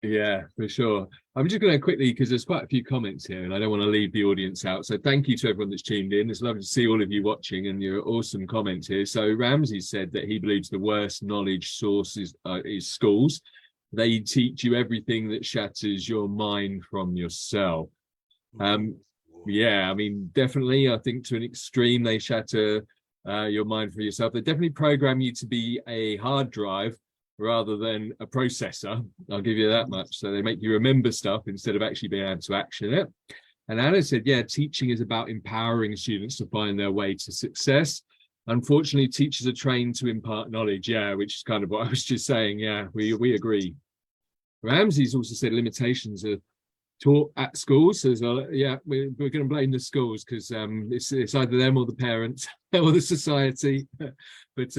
Yeah, for sure. I'm just going to quickly, because there's quite a few comments here and I don't want to leave the audience out. So thank you to everyone that's tuned in. It's lovely to see all of you watching and your awesome comments here. So Ramsey said that he believes the worst knowledge source is schools. They teach you everything that shatters your mind from yourself. Yeah, I mean, definitely, I think to an extreme, they shatter your mind for yourself. They definitely program you to be a hard drive rather than a processor. I'll give you that much. So they make you remember stuff instead of actually being able to action it. And Anna said, yeah, teaching is about empowering students to find their way to success. Unfortunately, teachers are trained to impart knowledge. Yeah, which is kind of what I was just saying. Yeah, we agree. Ramsey's also said limitations are taught at schools. So yeah, we're going to blame the schools because it's either them or the parents or the society. But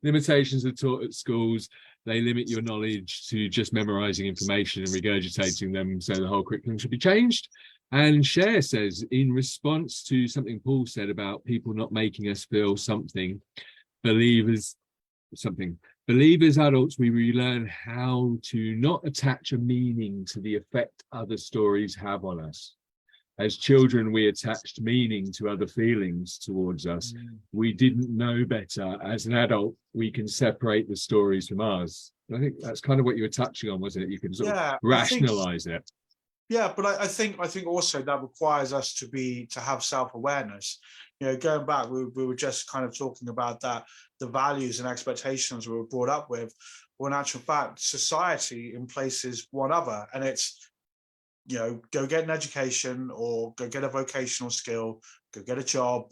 limitations are taught at schools. They limit your knowledge to just memorizing information and regurgitating them. So the whole curriculum should be changed. And Cher says, in response to something Paul said about people not making us feel something, believers adults, we relearn how to not attach a meaning to the effect other stories have on us. As children, we attached meaning to other feelings towards us. We didn't know better. As an adult, we can separate the stories from ours. I think that's kind of what you were touching on, wasn't it? You can sort of rationalize it. Yeah, but I think also that requires us to have self-awareness. Going back, we were just kind of talking about that, the values and expectations we were brought up with. Well, in actual fact, society in places one other, and it's, go get an education or go get a vocational skill, go get a job,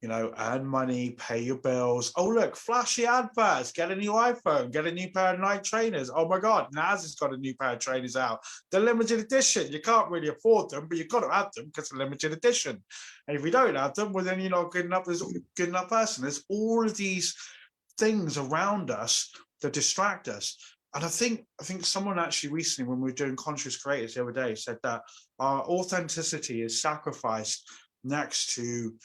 earn money, pay your bills. Oh, look, flashy adverts, get a new iPhone, get a new pair of Nike trainers. Oh my God, Naz has got a new pair of trainers out. They're limited edition. You can't really afford them, but you've got to have them because they're limited edition. And if you don't have them, well, then you're not good enough as a good enough person. There's all of these things around us that distract us. And I think someone actually recently, when we were doing Conscious Creators the other day, said that our authenticity is sacrificed next to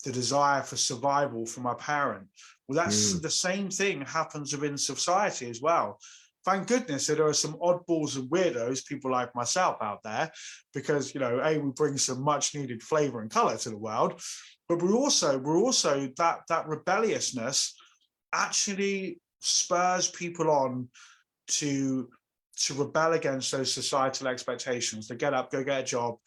the desire for survival from our parent. Well, that's the same thing happens within society as well. Thank goodness that there are some oddballs and weirdos, people like myself out there, because, we bring some much needed flavor and color to the world. But we're also that rebelliousness actually spurs people on to rebel against those societal expectations, to get up, go get a job,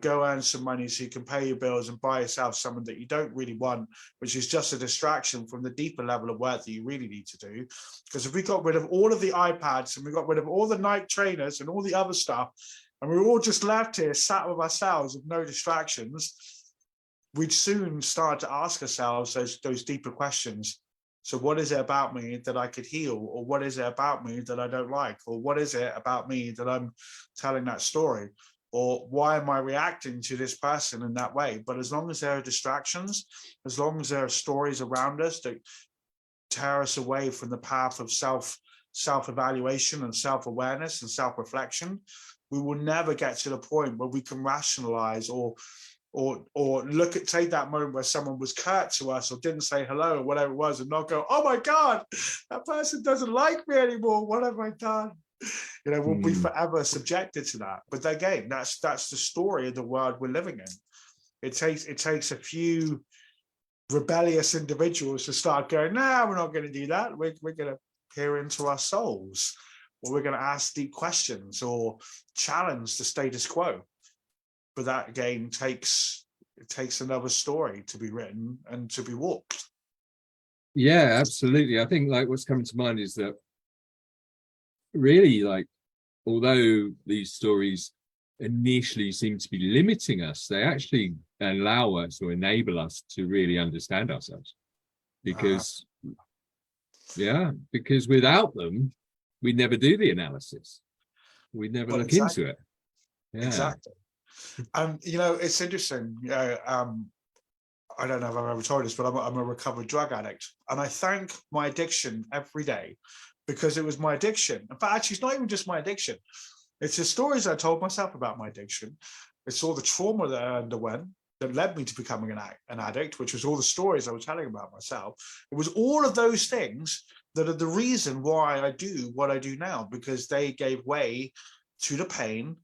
go earn some money so you can pay your bills and buy yourself something that you don't really want, which is just a distraction from the deeper level of work that you really need to do. Because if we got rid of all of the iPads and we got rid of all the Nike trainers and all the other stuff, and we were all just left here sat with ourselves with no distractions, we'd soon start to ask ourselves those deeper questions. So what is it about me that I could heal? Or what is it about me that I don't like? Or what is it about me that I'm telling that story? Or why am I reacting to this person in that way? But as long as there are distractions, as long as there are stories around us that tear us away from the path of self-evaluation and self-awareness and self-reflection, we will never get to the point where we can rationalize or take that moment where someone was curt to us or didn't say hello or whatever it was, and not go, oh my God, that person doesn't like me anymore. What have I done? We'll be forever subjected to that. But again, that's the story of the world we're living in. It takes a few rebellious individuals to start going, nah, we're not going to do that. We're going to peer into our souls, or we're going to ask deep questions or challenge the status quo. But that again takes another story to be written and to be walked. Yeah, absolutely. I think what's coming to mind is that really, although these stories initially seem to be limiting us, they actually allow us or enable us to really understand ourselves. Because because without them, we'd never do the analysis. We'd never look into it. Yeah. Exactly. It's interesting. I don't know if I've ever told this, but I'm a recovered drug addict, and I thank my addiction every day, because it was my addiction. In fact, actually, it's not even just my addiction. It's the stories I told myself about my addiction. It's all the trauma that I underwent that led me to becoming an addict, which was all the stories I was telling about myself. It was all of those things that are the reason why I do what I do now, because they gave way to the pain.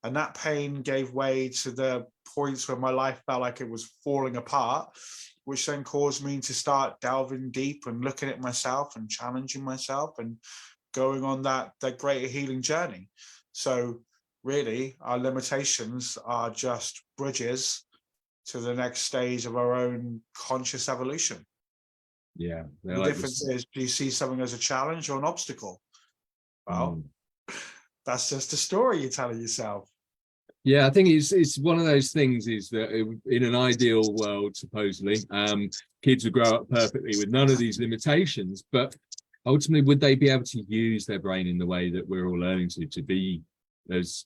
And that pain gave way to the points where my life felt like it was falling apart, which then caused me to start delving deep and looking at myself and challenging myself and going on that greater healing journey. So really, our limitations are just bridges to the next stage of our own conscious evolution. Yeah. The difference is, do you see something as a challenge or an obstacle? Well, that's just a story you're telling yourself. Yeah, I think it's one of those things is that in an ideal world, supposedly, kids would grow up perfectly with none of these limitations, but ultimately, would they be able to use their brain in the way that we're all learning to be as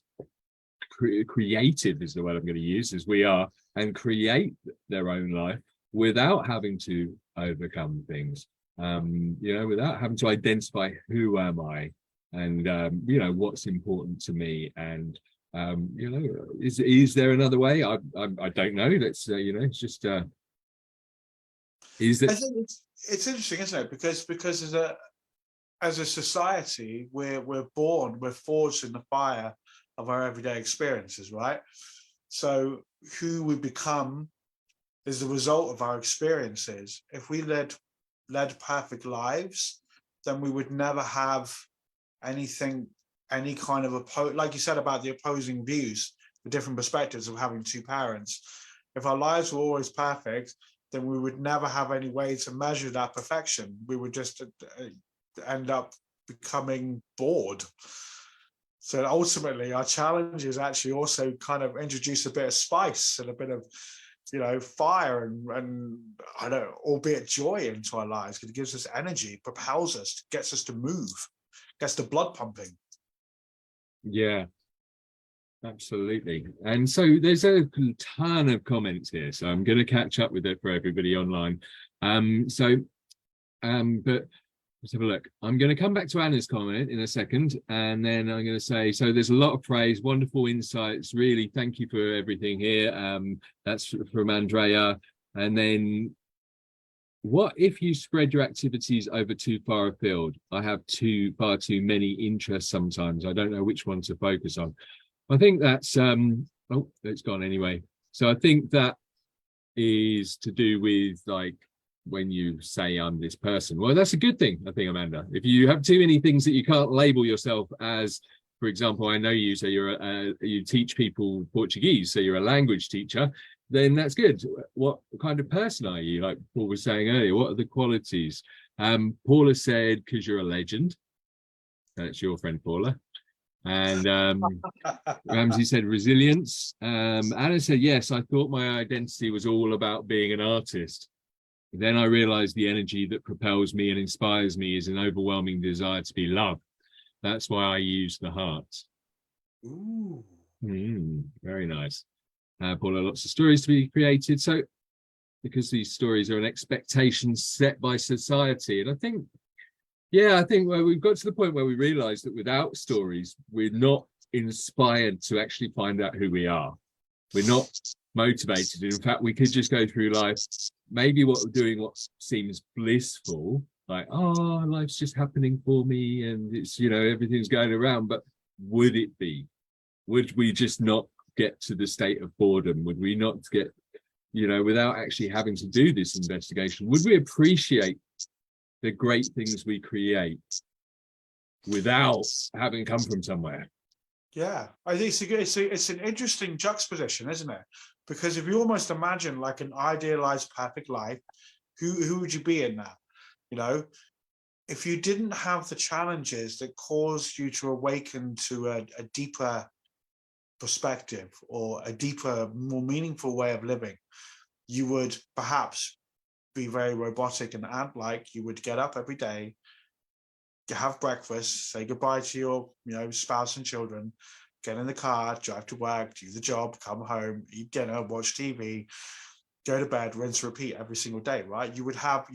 creative is the word I'm going to use as we are, and create their own life without having to overcome things, without having to identify who am I and what's important to me, and is there another way? I don't know. That's it's just is that. I think it's interesting, isn't it? Because as a society, we're forged in the fire of our everyday experiences, right? So who we become is the result of our experiences. If we led perfect lives, then we would never have anything any kind of like you said about the opposing views, the different perspectives of having two parents. If our lives were always perfect, then we would never have any way to measure that perfection. We would just end up becoming bored. So ultimately, our challenge is actually also kind of introduce a bit of spice and a bit of, fire and I don't know, albeit joy into our lives, because it gives us energy, propels us, gets us to move, gets the blood pumping. Yeah, absolutely. And so there's a ton of comments here, so I'm going to catch up with it for everybody online. But let's have a look. I'm going to come back to Anna's comment in a second, and then I'm going to say, so there's a lot of praise, wonderful insights, really thank you for everything here. That's from Andrea. And then, what if you spread your activities over too far afield? I have far too many interests sometimes. I don't know which one to focus on. I think that's oh, it's gone anyway. So I think that is to do with, like, when you say I'm this person. Well, that's a good thing, I think, Amanda. If you have too many things that you can't label yourself as, for example, I know you, so you teach people Portuguese, so you're a language teacher, then that's good. What kind of person are you? Like Paul was saying earlier, what are the qualities? Paula said, because you're a legend. That's your friend Paula. And Ramsey said resilience. Anna said, yes, I thought my identity was all about being an artist. Then I realized the energy that propels me and inspires me is an overwhelming desire to be loved. That's why I use the heart. Ooh. Very nice. Paula, lots of stories to be created. So, because these stories are an expectation set by society. And I think, we've got to the point where we realize that without stories, we're not inspired to actually find out who we are. We're not motivated. In fact, we could just go through life, maybe what seems blissful, like, oh, life's just happening for me and it's, everything's going around. But would it be? Would we just not get to the state of boredom? Would we not get, without actually having to do this investigation, would we appreciate the great things we create without having come from somewhere? Yeah, I think it's an interesting juxtaposition, isn't it? Because if you almost imagine like an idealized perfect life, who would you be in that? If you didn't have the challenges that caused you to awaken to a deeper perspective or a deeper, more meaningful way of living, you would perhaps be very robotic and ant-like. You would get up every day, have breakfast, say goodbye to your spouse and children, get in the car, drive to work, do the job, come home, eat dinner, watch TV, go to bed, rinse, repeat every single day, right? You would have,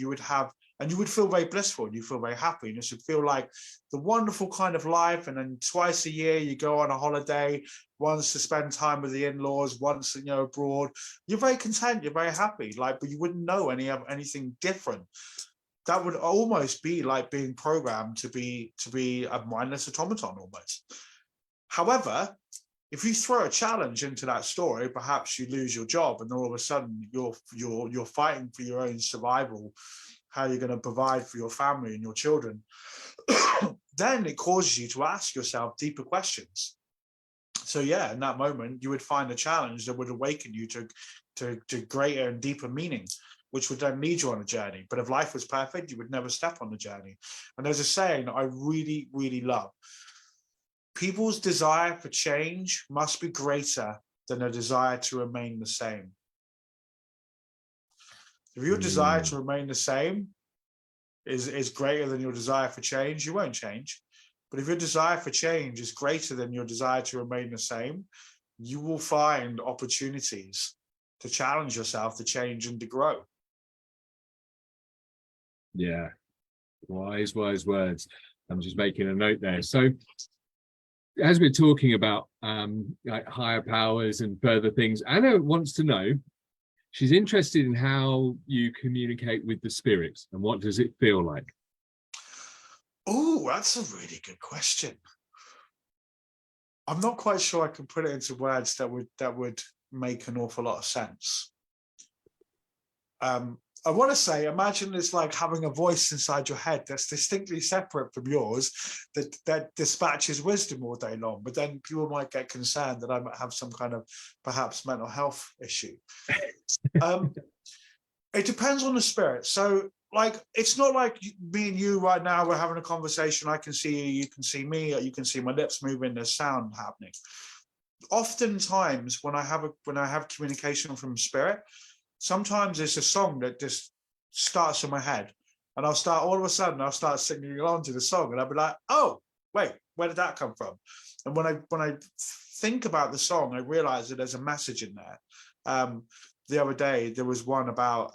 and you would feel very blissful and you feel very happy. And this would feel like the wonderful kind of life. And then twice a year you go on a holiday, once to spend time with the in-laws, once, abroad. You're very content, you're very happy, but you wouldn't know anything different. That would almost be like being programmed to be a mindless automaton almost. However, if you throw a challenge into that story, perhaps you lose your job and all of a sudden you're fighting for your own survival, how you're going to provide for your family and your children. Then it causes you to ask yourself deeper questions. So yeah, in that moment, you would find a challenge that would awaken you to greater and deeper meaning, which would then lead you on a journey. But if life was perfect, you would never step on the journey. And there's a saying that I really, really love. People's desire for change must be greater than their desire to remain the same. If your desire to remain the same is greater than your desire for change, you won't change. But if your desire for change is greater than your desire to remain the same, you will find opportunities to challenge yourself, to change and to grow. Yeah, wise words. I'm just making a note there. So as we're talking about like higher powers and further things, Anna wants to know, she's interested in how you communicate with the spirits and what does it feel like? Oh, that's a really good question. I'm not quite sure I can put it into words that would make an awful lot of sense. I want to say, imagine it's like having a voice inside your head that's distinctly separate from yours, that dispatches wisdom all day long. But then people might get concerned that I might have some kind of perhaps mental health issue. It depends on the spirit. So, like, it's not like me and you right now, we're having a conversation. I can see you, you can see me, or you can see my lips moving, there's sound happening. Oftentimes when I have communication from spirit, sometimes it's a song that just starts in my head, and all of a sudden I'll start singing along to the song, and I'll be like, oh wait, where did that come from? And when I think about the song, I realize that there's a message in there. The other day there was one about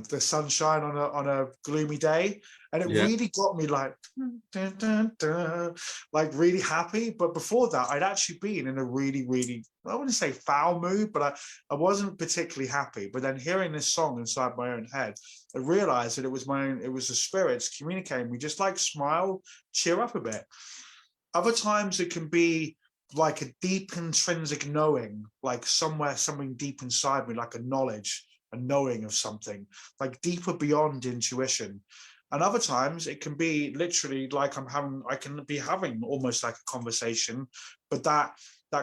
the sunshine on a gloomy day, and it really got me like dun, dun, dun, like really happy. But before that, I'd actually been in a really, I wouldn't say foul mood, but I wasn't particularly happy. But then hearing this song inside my own head, I realized that it was the spirits communicating. We just like smile, cheer up a bit. Other times it can be like a deep intrinsic knowing, like something deep inside me, like a knowledge, a knowing of something, like deeper beyond intuition. And other times it can be literally like I can be having almost like a conversation, but that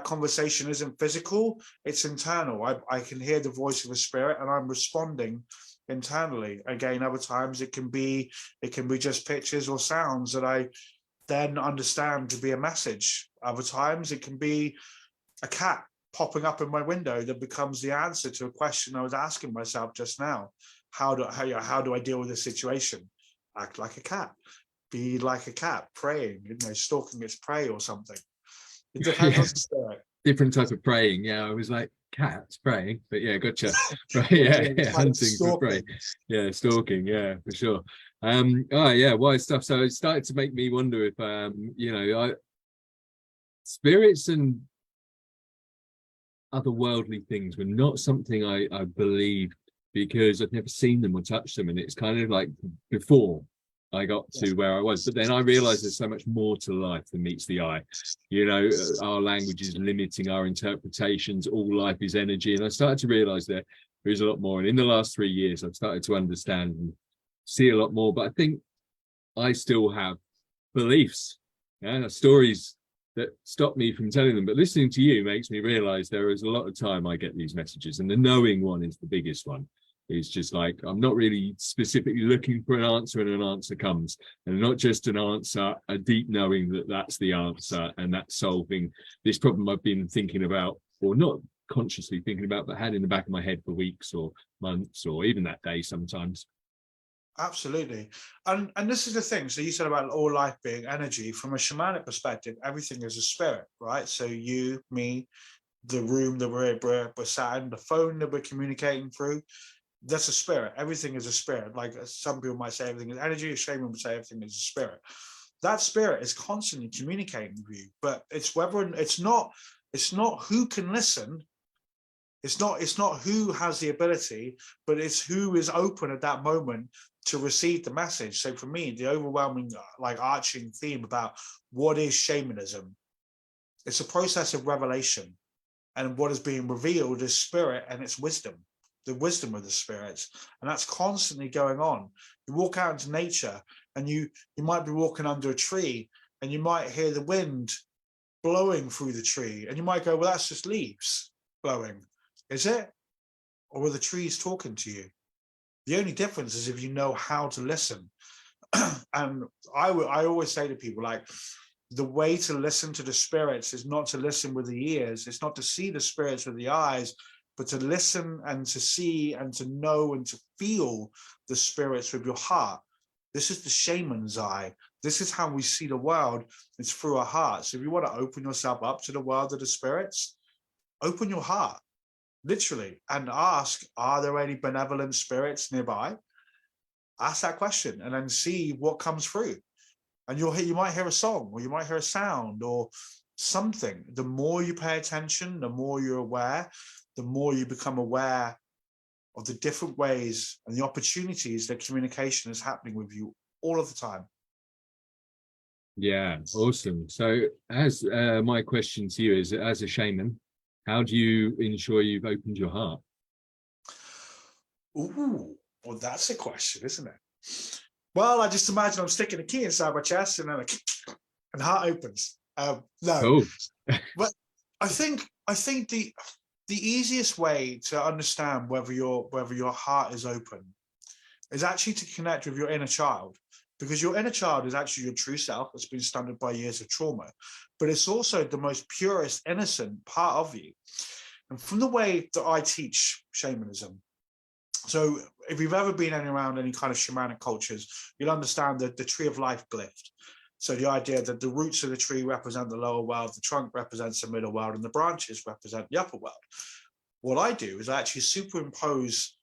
conversation isn't physical, it's internal. I can hear the voice of a spirit and I'm responding internally. Again, other times it can be just pictures or sounds that I then understand to be a message. Other times it can be a cat popping up in my window that becomes the answer to a question I was asking myself just now. How do I deal with this situation? Act like a cat, be like a cat, praying, stalking its prey or something. It depends on the spirit. Different type of praying. Yeah, I was like, cats praying, but yeah, gotcha. Right, yeah, hunting for prey. Yeah, stalking, yeah, for sure. Oh yeah, wise stuff. So it started to make me wonder if spirits and otherworldly things were not something I believed, because I've never seen them or touched them, and it's kind of like before I got to where I was. But then I realized there's so much more to life than meets the eye. Our language is limiting our interpretations. All life is energy, and I started to realize that there's a lot more. And in the last 3 years, I've started to understand and see a lot more. But I think I still have beliefs, stories that stop me from telling them. But listening to you makes me realize there is a lot of time I get these messages, and the knowing one is the biggest one. It's just like, I'm not really specifically looking for an answer, and an answer comes, and not just an answer, a deep knowing that that's the answer, and that's solving this problem I've been thinking about, or not consciously thinking about, but had in the back of my head for weeks or months, or even that day sometimes. Absolutely. And this is the thing. So you said about all life being energy. From a shamanic perspective, everything is a spirit, right? So you, me, the room that we're sat in, the phone that we're communicating through, that's a spirit. Everything is a spirit. Like some people might say everything is energy, a shaman would say everything is a spirit. That spirit is constantly communicating with you, but it's not who can listen. It's not who has the ability, but it's who is open at that moment to receive the message. So for me, the overwhelming arching theme about what is shamanism, it's a process of revelation, and what is being revealed is spirit and its wisdom, the wisdom of the spirits, and that's constantly going on. You walk out into nature, and you might be walking under a tree, and you might hear the wind blowing through the tree, and you might go, well, that's just leaves blowing. Is it? Or are the trees talking to you? The only difference is if you know how to listen. And I always say to people, like, the way to listen to the spirits is not to listen with the ears. It's not to see the spirits with the eyes, but to listen and to see and to know and to feel the spirits with your heart. This is the shaman's eye. This is how we see the world. It's through our heart. So if you want to open yourself up to the world of the spirits, open your heart. Literally, and ask, are there any benevolent spirits nearby? Ask that question and then see what comes through. And you might hear a song, or you might hear a sound or something. The more you pay attention, the more you're aware, the more you become aware of the different ways and the opportunities that communication is happening with you all of the time. Yeah, awesome. So as my question to you is, as a shaman, how do you ensure you've opened your heart? Ooh, well, that's a question, isn't it? Well, I just imagine I'm sticking a key inside my chest, and then and heart opens. No, Cool. but I think the easiest way to understand whether your heart is open is actually to connect with your inner child, because your inner child is actually your true self that's been stunted by years of trauma, but it's also the most purest, innocent part of you. And from the way that I teach shamanism, so if you've ever been around any kind of shamanic cultures, you'll understand that the tree of life glyph. So the idea that the roots of the tree represent the lower world, the trunk represents the middle world, and the branches represent the upper world. What I do is I actually superimpose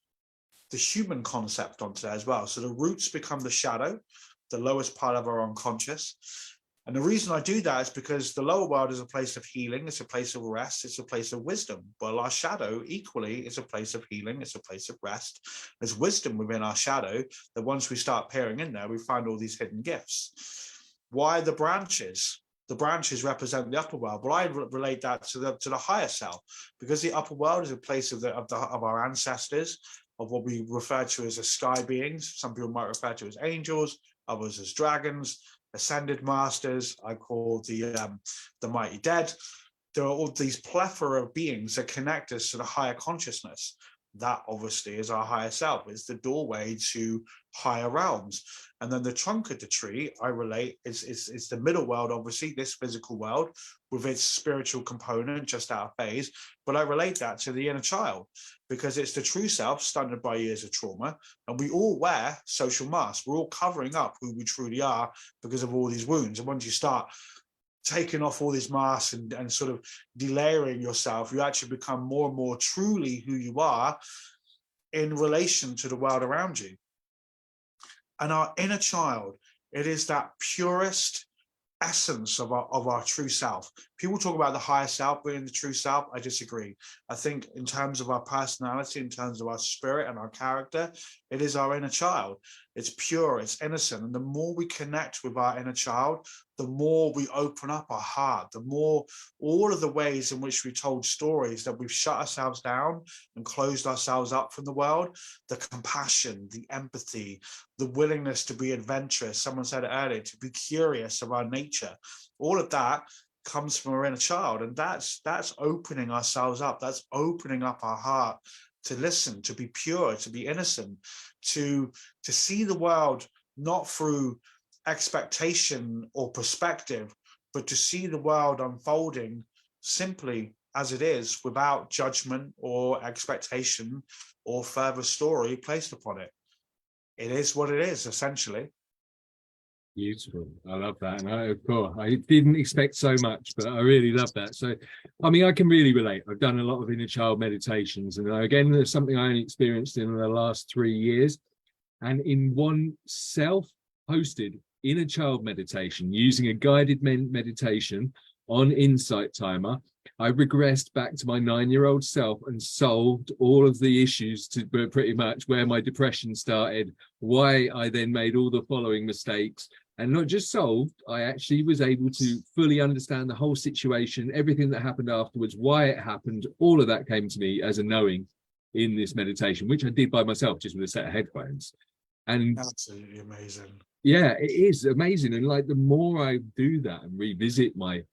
the human concept onto that as well. So the roots become the shadow, the lowest part of our unconscious. And the reason I do that is because the lower world is a place of healing, it's a place of rest, it's a place of wisdom. While our shadow equally is a place of healing, it's a place of rest. There's wisdom within our shadow that once we start peering in there, we find all these hidden gifts. Why the branches? The branches represent the upper world. Well, I relate that to the higher self, because the upper world is a place of our ancestors, of what we refer to as the sky beings. Some people might refer to as angels, others as dragons, ascended masters. I call the mighty dead. There are all these plethora of beings that connect us to the higher consciousness. That obviously is our higher self. It's the doorway to higher realms. And then the trunk of the tree, I relate, is the middle world, obviously, this physical world with its spiritual component just out of phase. But I relate that to the inner child, because it's the true self stunted by years of trauma. And we all wear social masks. We're all covering up who we truly are because of all these wounds. And once you start taking off all these masks and sort of delayering yourself, you actually become more and more truly who you are in relation to the world around you. And our inner child, it is that purest essence of our true self. People talk about the higher self being the true self. I disagree. I think in terms of our personality, in terms of our spirit and our character, it is our inner child. It's pure, it's innocent. And the more we connect with our inner child, the more we open up our heart, the more all of the ways in which we told stories that we've shut ourselves down and closed ourselves up from the world, the compassion, the empathy, the willingness to be adventurous, someone said it earlier, to be curious of our nature, all of that comes from our inner child. And that's opening ourselves up, that's opening up our heart to listen, to be pure, to be innocent, to see the world not through expectation or perspective, but to see the world unfolding simply as it is, without judgment or expectation or further story placed upon it. It is what it is, essentially. Beautiful. I love that. And of course, I didn't expect so much, but I really love that. So, I mean, I can really relate. I've done a lot of inner child meditations. And again, there's something I only experienced in the last 3 years. And in one self-hosted inner child meditation, using a guided meditation on Insight Timer, I regressed back to my 9-year-old self and solved all of the issues to pretty much where my depression started, why I then made all the following mistakes. And not just solved, I actually was able to fully understand the whole situation, everything that happened afterwards, why it happened. All of that came to me as a knowing in this meditation, which I did by myself, just with a set of headphones. And absolutely amazing. Yeah, it is amazing. And like the more I do that and revisit my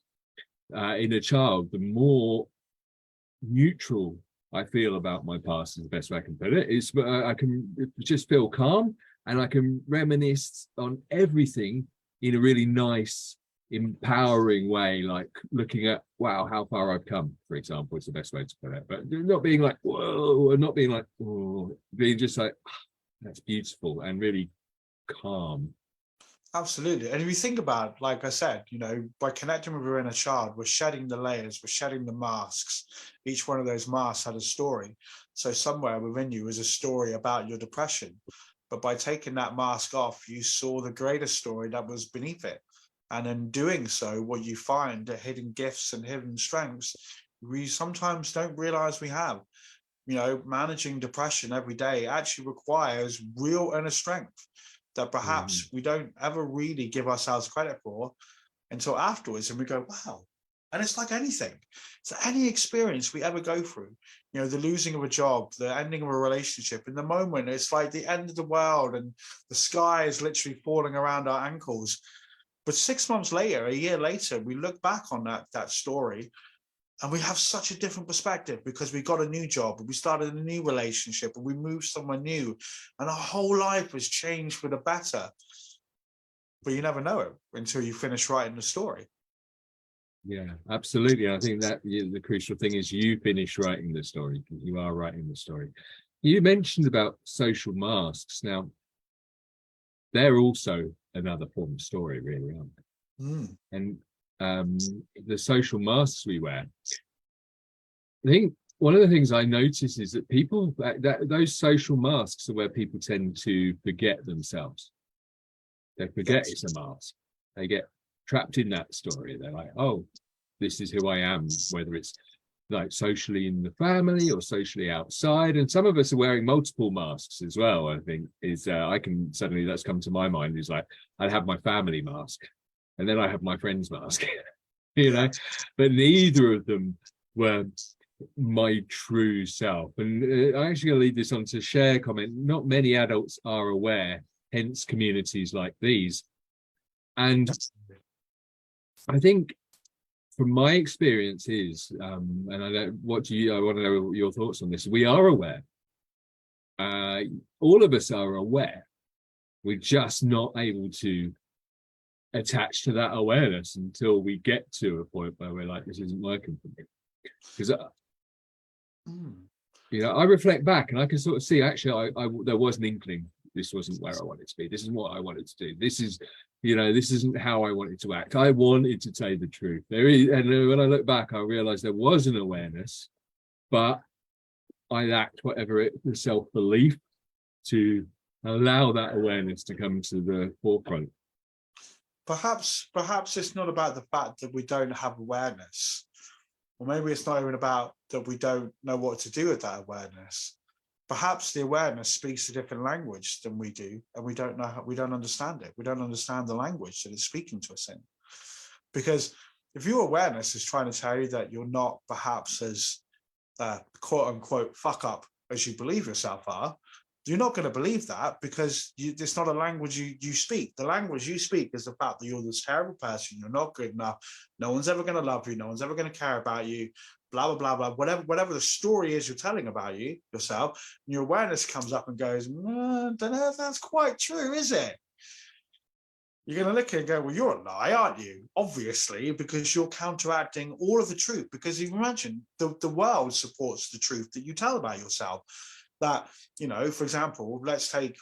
inner child, the more neutral I feel about my past, is the best way I can put it. Is I can just feel calm, and I can reminisce on everything in a really nice, empowering way, like looking at, wow, how far I've come, for example, is the best way to put it. But not being like, whoa, and not being like, oh, being just like, that's beautiful and really calm. Absolutely. And if you think about, like I said, by connecting with your inner child, we're shedding the layers, we're shedding the masks. Each one of those masks had a story. So somewhere within you is a story about your depression. But by taking that mask off, you saw the greater story that was beneath it. And in doing so, what you find are hidden gifts and hidden strengths we sometimes don't realize we have. Managing depression every day actually requires real inner strength that perhaps we don't ever really give ourselves credit for until afterwards. And we go, wow, And it's like anything. So any experience we ever go through, you know, the losing of a job, the ending of a relationship, in the moment, it's like the end of the world and the sky is literally falling around our ankles. But 6 months later, a year later, we look back on that story and we have such a different perspective because we got a new job, we started a new relationship, and we moved somewhere new, and our whole life has changed for the better. But you never know it until you finish writing the story. Yeah, absolutely. I think that the crucial thing is you finish writing the story. You are writing the story. You mentioned about social masks. Now, they're also another form of story, really, aren't they? Mm. And the social masks we wear, I think one of the things I notice is that people, those social masks are where people tend to forget themselves. They forget it's a mask. They get trapped in that story. They're like, oh, this is who I am, whether it's like socially in the family or socially outside. And some of us are wearing multiple masks as well. I think is I can suddenly, that's come to my mind, is like I'd have my family mask and then I have my friend's mask, you know, but neither of them were my true self. And I actually lead this on to share comment. Not many adults are aware, hence communities like these. And I think from my experience is, and I want to know your thoughts on this. We are aware. All of us are aware. We're just not able to attach to that awareness until we get to a point where we're like, this isn't working for me. Because you know, I reflect back and I can sort of see actually there was an inkling. This wasn't where I wanted to be. This isn't what I wanted to do. This is, you know, this isn't how I wanted to act. I wanted to tell the truth. There is, and when I look back, I realized there was an awareness, but I lacked the self-belief to allow that awareness to come to the forefront. Perhaps it's not about the fact that we don't have awareness, or maybe it's not even about that we don't know what to do with that awareness. Perhaps the awareness speaks a different language than we do, and we don't understand it. We don't understand the language that it's speaking to us in. Because if your awareness is trying to tell you that you're not perhaps as quote unquote fuck up as you believe yourself are, you're not going to believe that because it's not a language you speak. The language you speak is the fact that you're this terrible person, you're not good enough, no one's ever going to love you, no one's ever going to care about you, blah, blah, blah, blah, whatever the story is you're telling about yourself, and your awareness comes up and goes, I don't know if that's quite true, is it? You're going to look at it and go, well, you're a lie, aren't you? Obviously, because you're counteracting all of the truth. Because you imagine the world supports the truth that you tell about yourself. That, you know, for example, let's take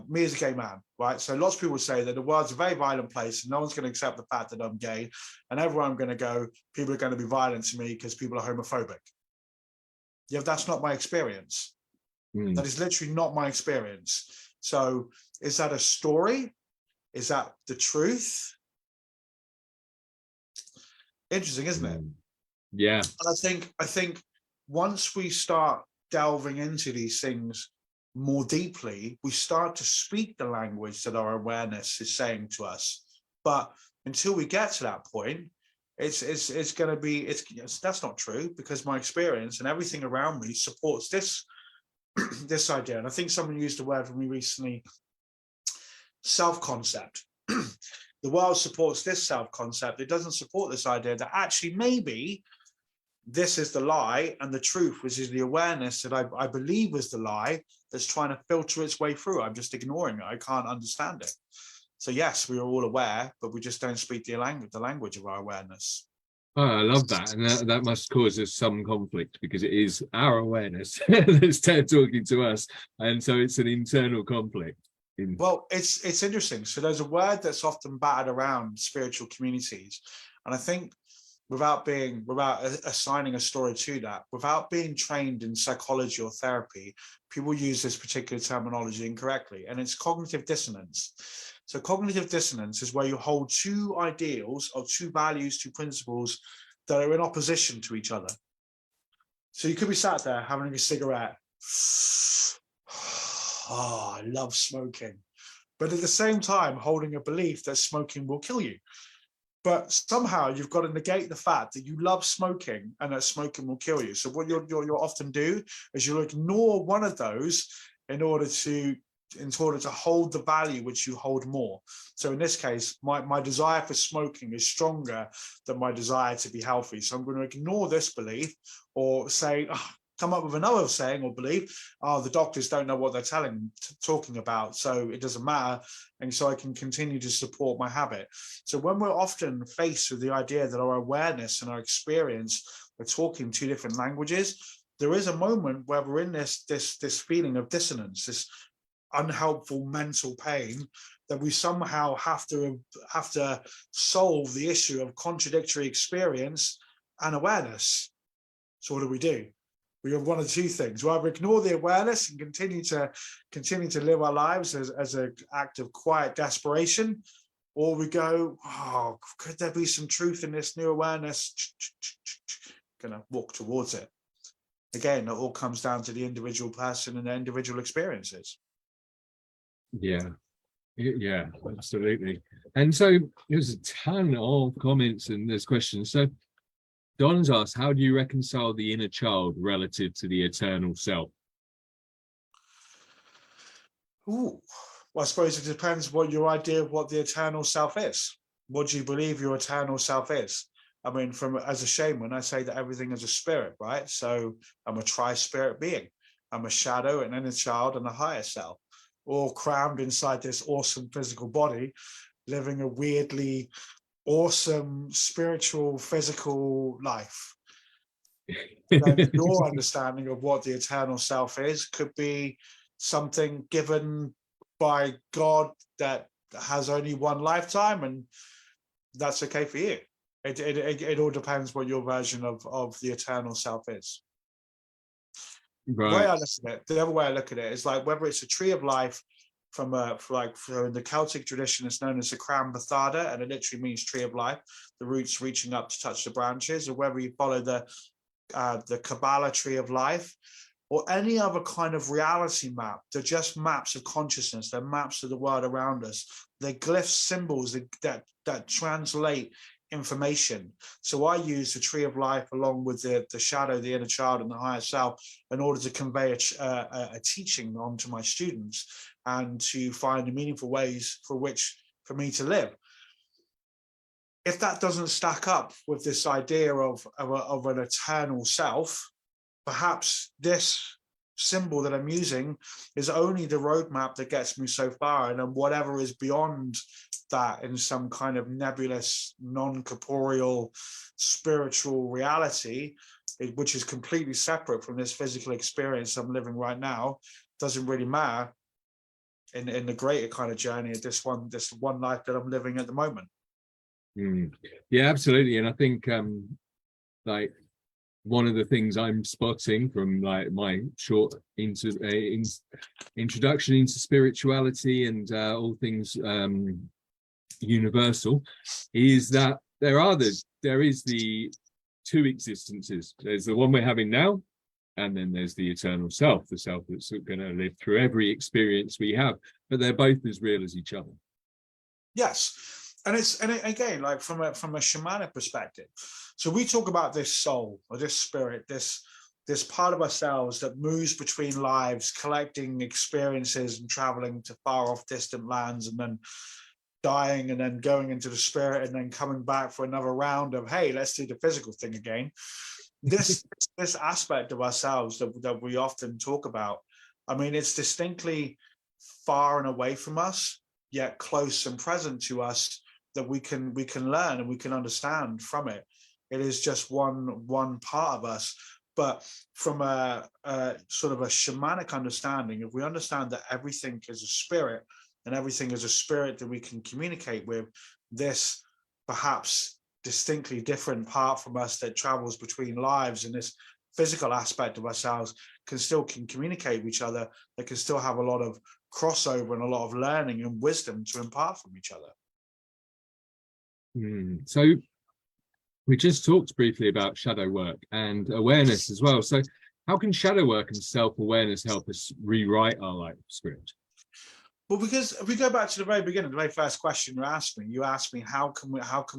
me as a gay man, right? So lots of people say that the world's a very violent place and no one's going to accept the fact that I'm gay. And everywhere I'm going to go, people are going to be violent to me because people are homophobic. Yeah, that's not my experience. That is literally not my experience. So is that a story? Is that the truth? Interesting, isn't it? Yeah. And I think once we start delving into these things more deeply, we start to speak the language that our awareness is saying to us. But until we get to that point, it's going to be that's not true because my experience and everything around me supports this this idea. And I think someone used a word for me recently, self-concept. The world supports this self-concept. It doesn't support this idea that actually maybe this is the lie and the truth, which is the awareness that I believe is the lie that's trying to filter its way through. I'm just ignoring it. I can't understand it. So yes, we are all aware, but we just don't speak the language of our awareness. Oh, I love that. And that must cause us some conflict because it is our awareness that's talking to us. And so it's an internal conflict. Well, it's interesting. So there's a word that's often battered around spiritual communities. And I think without assigning a story to that, without being trained in psychology or therapy, people use this particular terminology incorrectly, and it's cognitive dissonance. So cognitive dissonance is where you hold two ideals or two values, two principles that are in opposition to each other. So you could be sat there having a cigarette. Oh, I love smoking. But at the same time, holding a belief that smoking will kill you. but somehow you've got to negate the fact that you love smoking and that smoking will kill you. So what you'll often do is you'll ignore one of those in order to hold the value which you hold more. So in this case, my desire for smoking is stronger than my desire to be healthy. So I'm going to ignore this belief, or say, come up with another saying or belief. The doctors don't know what they're talking about, so it doesn't matter. And so I can continue to support my habit. So when we're often faced with the idea that our awareness and our experience are talking two different languages, there is a moment where we're in this feeling of dissonance, this unhelpful mental pain, that we somehow have to solve the issue of contradictory experience and awareness. So what do? We have one of two things. We either ignore the awareness and continue to live our lives as an act of quiet desperation, or we go, oh, could there be some truth in this new awareness? Gonna walk towards it. Again, it all comes down to the individual person and their individual experiences. Yeah, absolutely. And so there's a ton of comments and there's questions. So Don's asked, how do you reconcile the inner child relative to the eternal self? Ooh, well, I suppose it depends what your idea of what the eternal self is. What do you believe your eternal self is? I mean, as a shaman, I say that everything is a spirit, right? So I'm a tri-spirit being. I'm a shadow, an inner child, and a higher self, all crammed inside this awesome physical body, living a weirdly awesome spiritual physical life. Then your understanding of what the eternal self is could be something given by God that has only one lifetime, and that's okay for you. It all depends what your version of the eternal self is. Right. The way I look at it, the other way I look at it is like whether it's a tree of life for in the Celtic tradition, it's known as the Cram Bathada, and it literally means tree of life, the roots reaching up to touch the branches, or whether you follow the Kabbalah tree of life, or any other kind of reality map. They're just maps of consciousness. They're maps of the world around us. They're glyphs, symbols that translate information. So I use the tree of life along with the shadow, the inner child, and the higher self in order to convey a teaching onto my students and to find meaningful ways for me to live. If that doesn't stack up with this idea of an eternal self, perhaps this symbol that I'm using is only the roadmap that gets me so far, and then whatever is beyond that in some kind of nebulous, non-corporeal, spiritual reality, which is completely separate from this physical experience I'm living right now, doesn't really matter in the greater kind of journey of this one life that I'm living at the moment. Yeah, absolutely. And I think like one of the things I'm spotting from like my short introduction into spirituality and all things universal is that there is the two existences. There's the one we're having now, and then there's the eternal self, the self that's going to live through every experience we have, but they're both as real as each other. Yes. And again, like from a shamanic perspective. So we talk about this soul or this spirit, this part of ourselves that moves between lives, collecting experiences and traveling to far off distant lands, and then dying, and then going into the spirit, and then coming back for another round of, hey, let's do the physical thing again. This aspect of ourselves that we often talk about, I mean, it's distinctly far and away from us, yet close and present to us, that we can learn and we can understand from it. It is just one part of us. But from a sort of a shamanic understanding, if we understand that everything is a spirit, and everything is a spirit that we can communicate with, this perhaps distinctly different part from us that travels between lives and this physical aspect of ourselves can communicate with each other, that can still have a lot of crossover and a lot of learning and wisdom to impart from each other. So we just talked briefly about shadow work and awareness as well. So how can shadow work and self-awareness help us rewrite our life script? Well, because if we go back to the very beginning, the very first question you asked me how can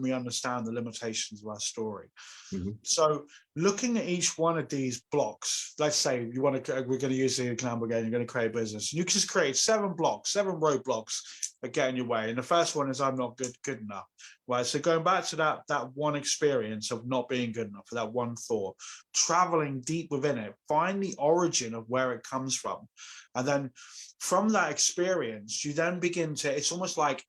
we understand the limitations of our story? Mm-hmm. So looking at each one of these blocks, let's say we're going to use the example again, you're going to create a business. You just create 7 roadblocks that get in your way. And the first one is I'm not good enough, right? So going back to that one experience of not being good enough, for that one thought, traveling deep within it, find the origin of where it comes from. And then from that experience, you then begin to, it's almost like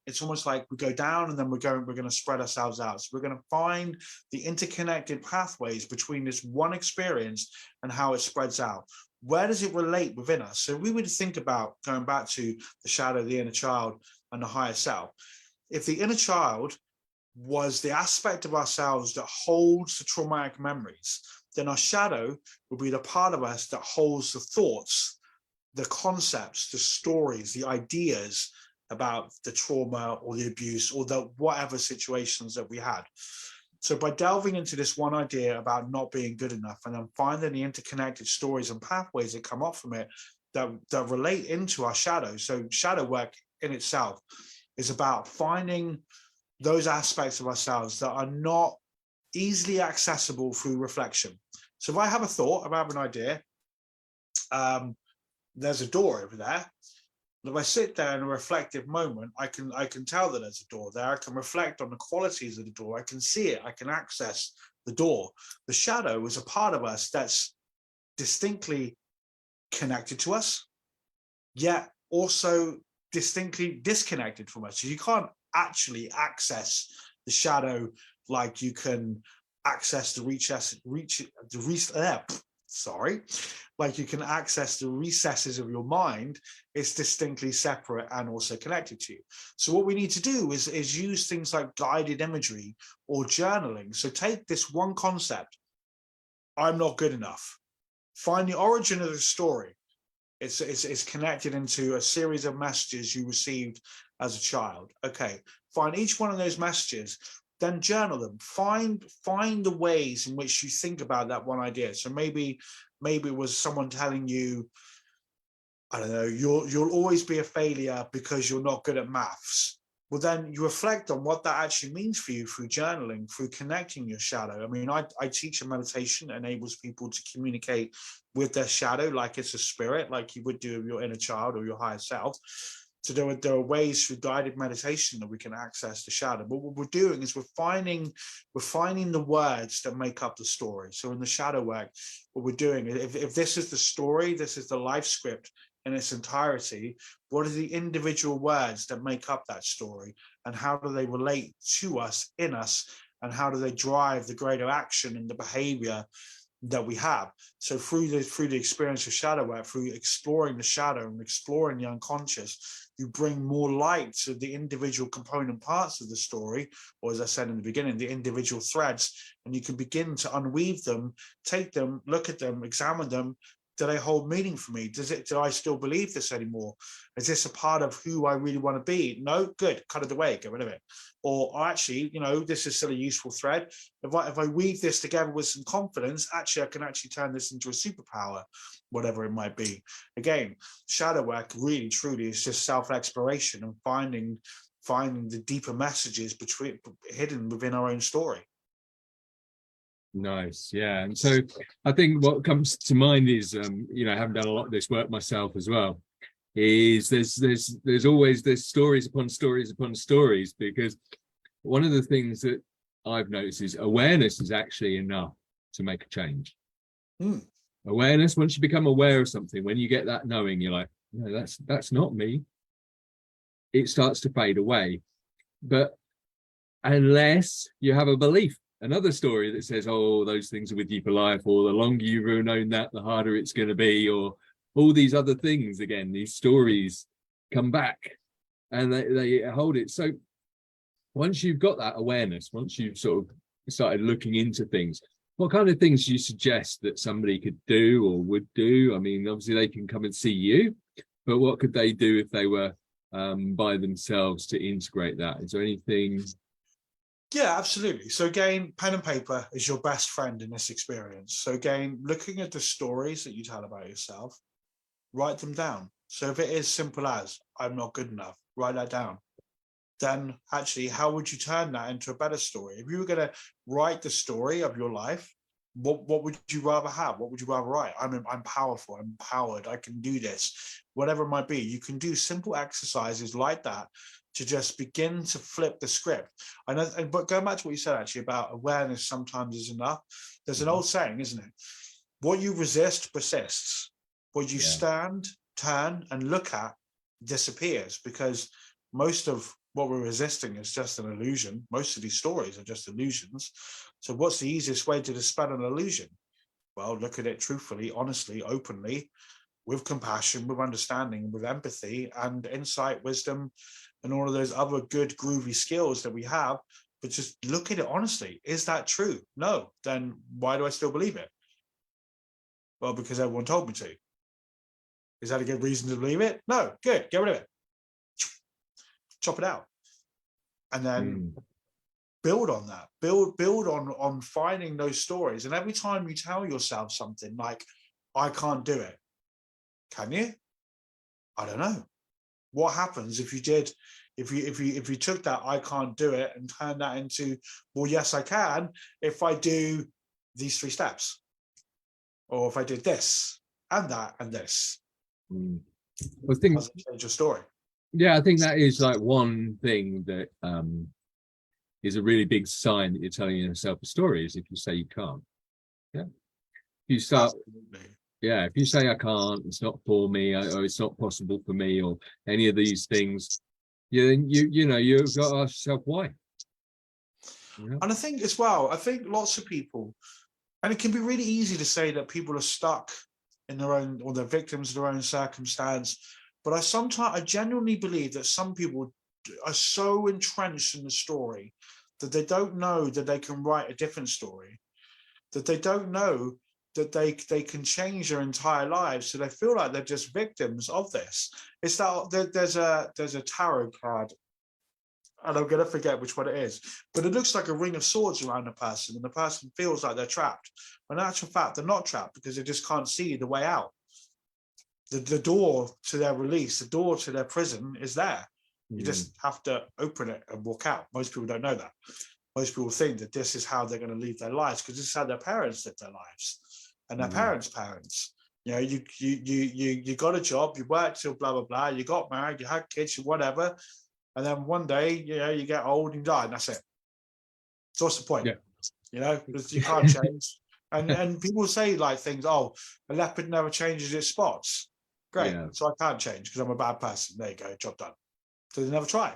we go down and then we're going to spread ourselves out. So we're going to find the interconnected pathways between this one experience and how it spreads out. Where does it relate within us? So we would think about going back to the shadow, the inner child, and the higher self. If the inner child was the aspect of ourselves that holds the traumatic memories, then our shadow will be the part of us that holds the thoughts, the concepts, the stories, the ideas about the trauma or the abuse or the whatever situations that we had. So by delving into this one idea about not being good enough and then finding the interconnected stories and pathways that come up from it that relate into our shadow. So shadow work in itself is about finding those aspects of ourselves that are not easily accessible through reflection. So if I have a thought, if I have an idea, there's a door over there. And if I sit there in a reflective moment, I can tell that there's a door there. I can reflect on the qualities of the door. I can see it. I can access the door. The shadow is a part of us that's distinctly connected to us, yet also distinctly disconnected from us. So you can't actually access the shadow like you can access the like you can access the recesses of your mind. It's distinctly separate and also connected to you. So what we need to do is use things like guided imagery or journaling. So take this one concept, I'm not good enough, find the origin of the story. It's connected into a series of messages you received as a child. Okay, find each one of those messages, then journal them. Find the ways in which you think about that one idea. So maybe it was someone telling you, I don't know, you'll always be a failure because you're not good at maths. Well, then you reflect on what that actually means for you through journaling, through connecting your shadow. I mean, I teach a meditation that enables people to communicate with their shadow like it's a spirit, like you would do with your inner child or your higher self. So there are ways through guided meditation that we can access the shadow. But what we're doing is we're finding the words that make up the story. So in the shadow work, what we're doing, if this is the story, this is the life script in its entirety, what are the individual words that make up that story, and how do they relate to us, in us, and how do they drive the greater action and the behavior that we have? So through the experience of shadow work, through exploring the shadow and exploring the unconscious, you bring more light to the individual component parts of the story, or as I said in the beginning, the individual threads, and you can begin to unweave them, take them, look at them, examine them. Do they hold meaning for me? Do I still believe this anymore? Is this a part of who I really want to be? No, good, cut it away, get rid of it. Or actually, this is still a useful thread. If I weave this together with some confidence, actually, I can actually turn this into a superpower, whatever it might be. Again, shadow work really, truly is just self-exploration and finding the deeper messages hidden within our own story. Nice, yeah. And so I think what comes to mind is, having done a lot of this work myself as well, is there's always stories upon stories upon stories, because one of the things that I've noticed is awareness is actually enough to make a change. Awareness, once you become aware of something, when you get that knowing, you're like, no, that's not me. It starts to fade away. But unless you have a belief, another story that says, oh, those things are with you for life, or the longer you've known that, the harder it's going to be, or all these other things, again, these stories come back and they hold it. So once you've got that awareness, once you've sort of started looking into things, what kind of things do you suggest that somebody could do or would do? I mean, obviously they can come and see you, but what could they do if they were by themselves to integrate that? Is there anything? Yeah, absolutely. So again, pen and paper is your best friend in this experience. So again, looking at the stories that you tell about yourself, write them down. So if it is simple as, I'm not good enough. Write that down. Then actually, how would you turn that into a better story? If you were going to write the story of your life, what would you rather have? What would you rather write? I'm powerful, I'm empowered, I can do this, whatever it might be. You can do simple exercises like that to just begin to flip the script. I know, but going back to what you said actually about awareness sometimes is enough. There's an old saying, isn't it? What you resist persists. What you stand, turn, and look at disappears, because most of what we're resisting is just an illusion. Most of these stories are just illusions. So what's the easiest way to dispel an illusion? Well, look at it truthfully, honestly, openly, with compassion, with understanding, with empathy and insight, wisdom, and all of those other good groovy skills that we have. But just look at it honestly. Is that true? No. Then why do I still believe it? Well, because everyone told me to. Is that a good reason to believe it? No. Good. Get rid of it. Chop it out. And then build on that. Build on finding those stories. And every time you tell yourself something like, I can't do it. Can you? I don't know. What happens if you did, if you took that I can't do it and turned that into, well, yes, I can, if I do these 3 steps. Or if I did this and that and this. I think, does it change your story? Yeah, I think that is like one thing that is a really big sign that you're telling yourself a story, is if you say you can't. Yeah. You start. Absolutely. Yeah, if you say I can't, it's not for me, or it's not possible for me, or any of these things, you've got to ask yourself why. Yeah. And I think as well, lots of people, and it can be really easy to say that people are stuck in their own, or they're victims of their own circumstance. But I genuinely believe that some people are so entrenched in the story that they don't know that they can write a different story, that they don't know that they can change their entire lives. So they feel like they're just victims of this. It's that there's a tarot card, and I'm going to forget which one it is, but it looks like a ring of swords around a person, and the person feels like they're trapped. When in actual fact, they're not trapped, because they just can't see the way out. The door to their release, the door to their prison is there. You just have to open it and walk out. Most people don't know that. Most people think that this is how they're going to live their lives, because this is how their parents lived their lives, and their parents' parents. You know, you got a job, you worked till blah blah blah, you got married, you had kids, whatever, and then one day, you get old and die, and that's it. So what's the point? Yeah. Because you can't change. And people say like things, oh, a leopard never changes its spots. Great. Yeah. So I can't change because I'm a bad person. There you go, job done. So they never try.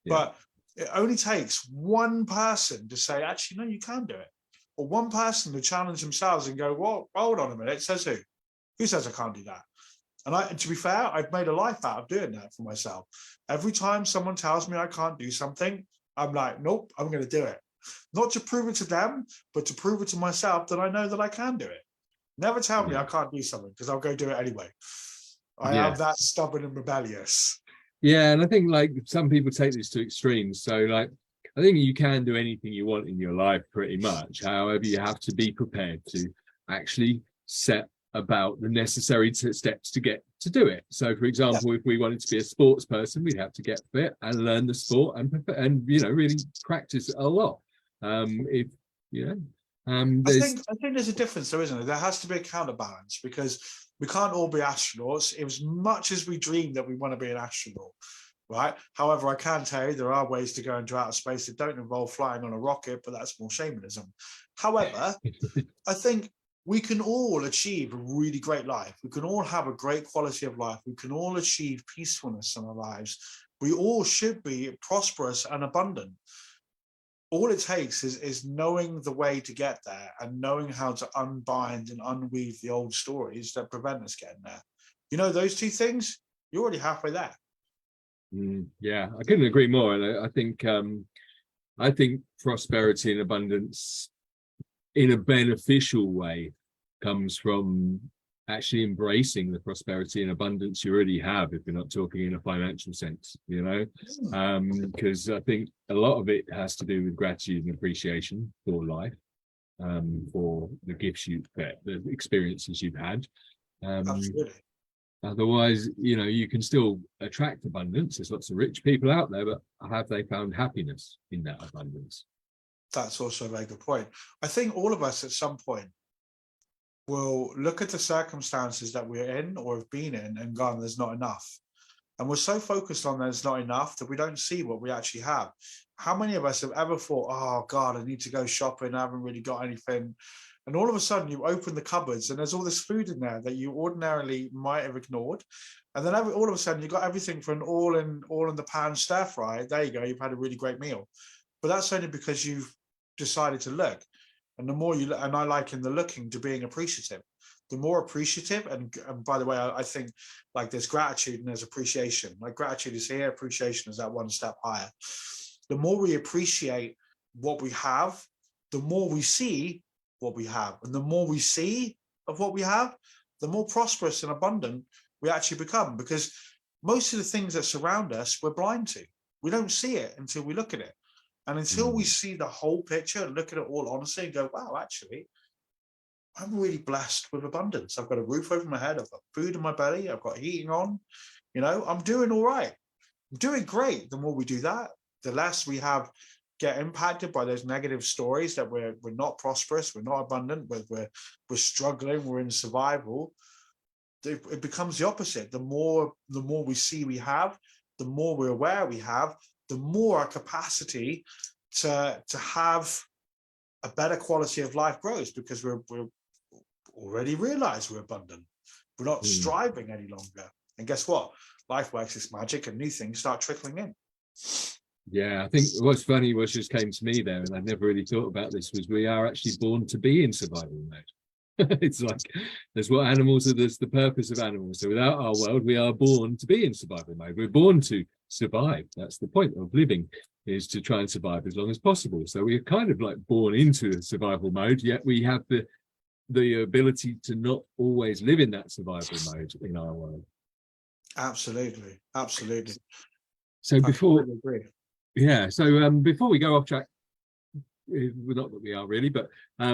Yeah. But it only takes one person to say, actually, no, you can do it. Or one person to challenge themselves and go, well, hold on a minute. It says who? Who says I can't do that? And to be fair, I've made a life out of doing that for myself. Every time someone tells me I can't do something, I'm like, nope, I'm going to do it. Not to prove it to them, but to prove it to myself that I know that I can do it. Never tell me I can't do something, because I'll go do it anyway. I am that stubborn and rebellious. Yeah, and I think like some people take this to extremes. So like, I think you can do anything you want in your life pretty much. However, you have to be prepared to actually set about the necessary steps to get to do it. So for example, if we wanted to be a sports person, we'd have to get fit and learn the sport and really practice a lot. I think there's a difference though, isn't there? There has to be a counterbalance, because we can't all be astronauts as much as we dream that we want to be an astronaut, right? However, I can tell you there are ways to go into outer space that don't involve flying on a rocket, but that's more shamanism. However, I think we can all achieve a really great life. We can all have a great quality of life. We can all achieve peacefulness in our lives. We all should be prosperous and abundant. All it takes is knowing the way to get there, and knowing how to unbind and unweave the old stories that prevent us getting there. You know, those two things, you're already halfway there. Yeah, I couldn't agree more. And I think prosperity and abundance in a beneficial way comes from actually embracing the prosperity and abundance you already have, if you're not talking in a financial sense, because I think a lot of it has to do with gratitude and appreciation for life, for the gifts you've got, the experiences you've had. Absolutely. Otherwise, you know, you can still attract abundance. There's lots of rich people out there, but have they found happiness in that abundance? That's also a very good point. I think all of us at some point will look at the circumstances that we're in or have been in and gone, there's not enough. And we're so focused on there's not enough that we don't see what we actually have. How many of us have ever thought, oh God, I need to go shopping, I haven't really got anything. And all of a sudden you open the cupboards and there's all this food in there that you ordinarily might have ignored. And then all of a sudden you've got everything for an all in the pan stir fry. There you go, you've had a really great meal. But that's only because you've decided to look. And the more you look, and I liken the looking to being appreciative. The more appreciative, and by the way, I think like there's gratitude and there's appreciation. Like gratitude is here, appreciation is that one step higher. The more we appreciate what we have, the more we see what we have. And the more we see of what we have, the more prosperous and abundant we actually become. Because most of the things that surround us, we're blind to. We don't see it until we look at it. And until we see the whole picture and look at it all honestly and go, wow, actually, I'm really blessed with abundance. I've got a roof over my head. I've got food in my belly. I've got heating on. You know, I'm doing all right. I'm doing great. The more we do that, the less we get impacted by those negative stories that we're not prosperous, we're not abundant, we're struggling, we're in survival. It becomes the opposite. The more we see we have, the more we're aware we have, the more our capacity to have a better quality of life grows, because we're already realized we're abundant. We're not striving any longer. And guess what? Life works its magic and new things start trickling in. Yeah, I think what's funny, what just came to me there, and I never really thought about this, was we are actually born to be in survival mode. It's like there's what animals are, there's the purpose of animals. So without our world, we are born to be in survival mode. We're born to survive. That's the point of living, is to try and survive as long as possible. So we're kind of like born into survival mode, yet we have the ability to not always live in that survival mode in our world. Absolutely. So before agree. Before we go off track, not that we are really, but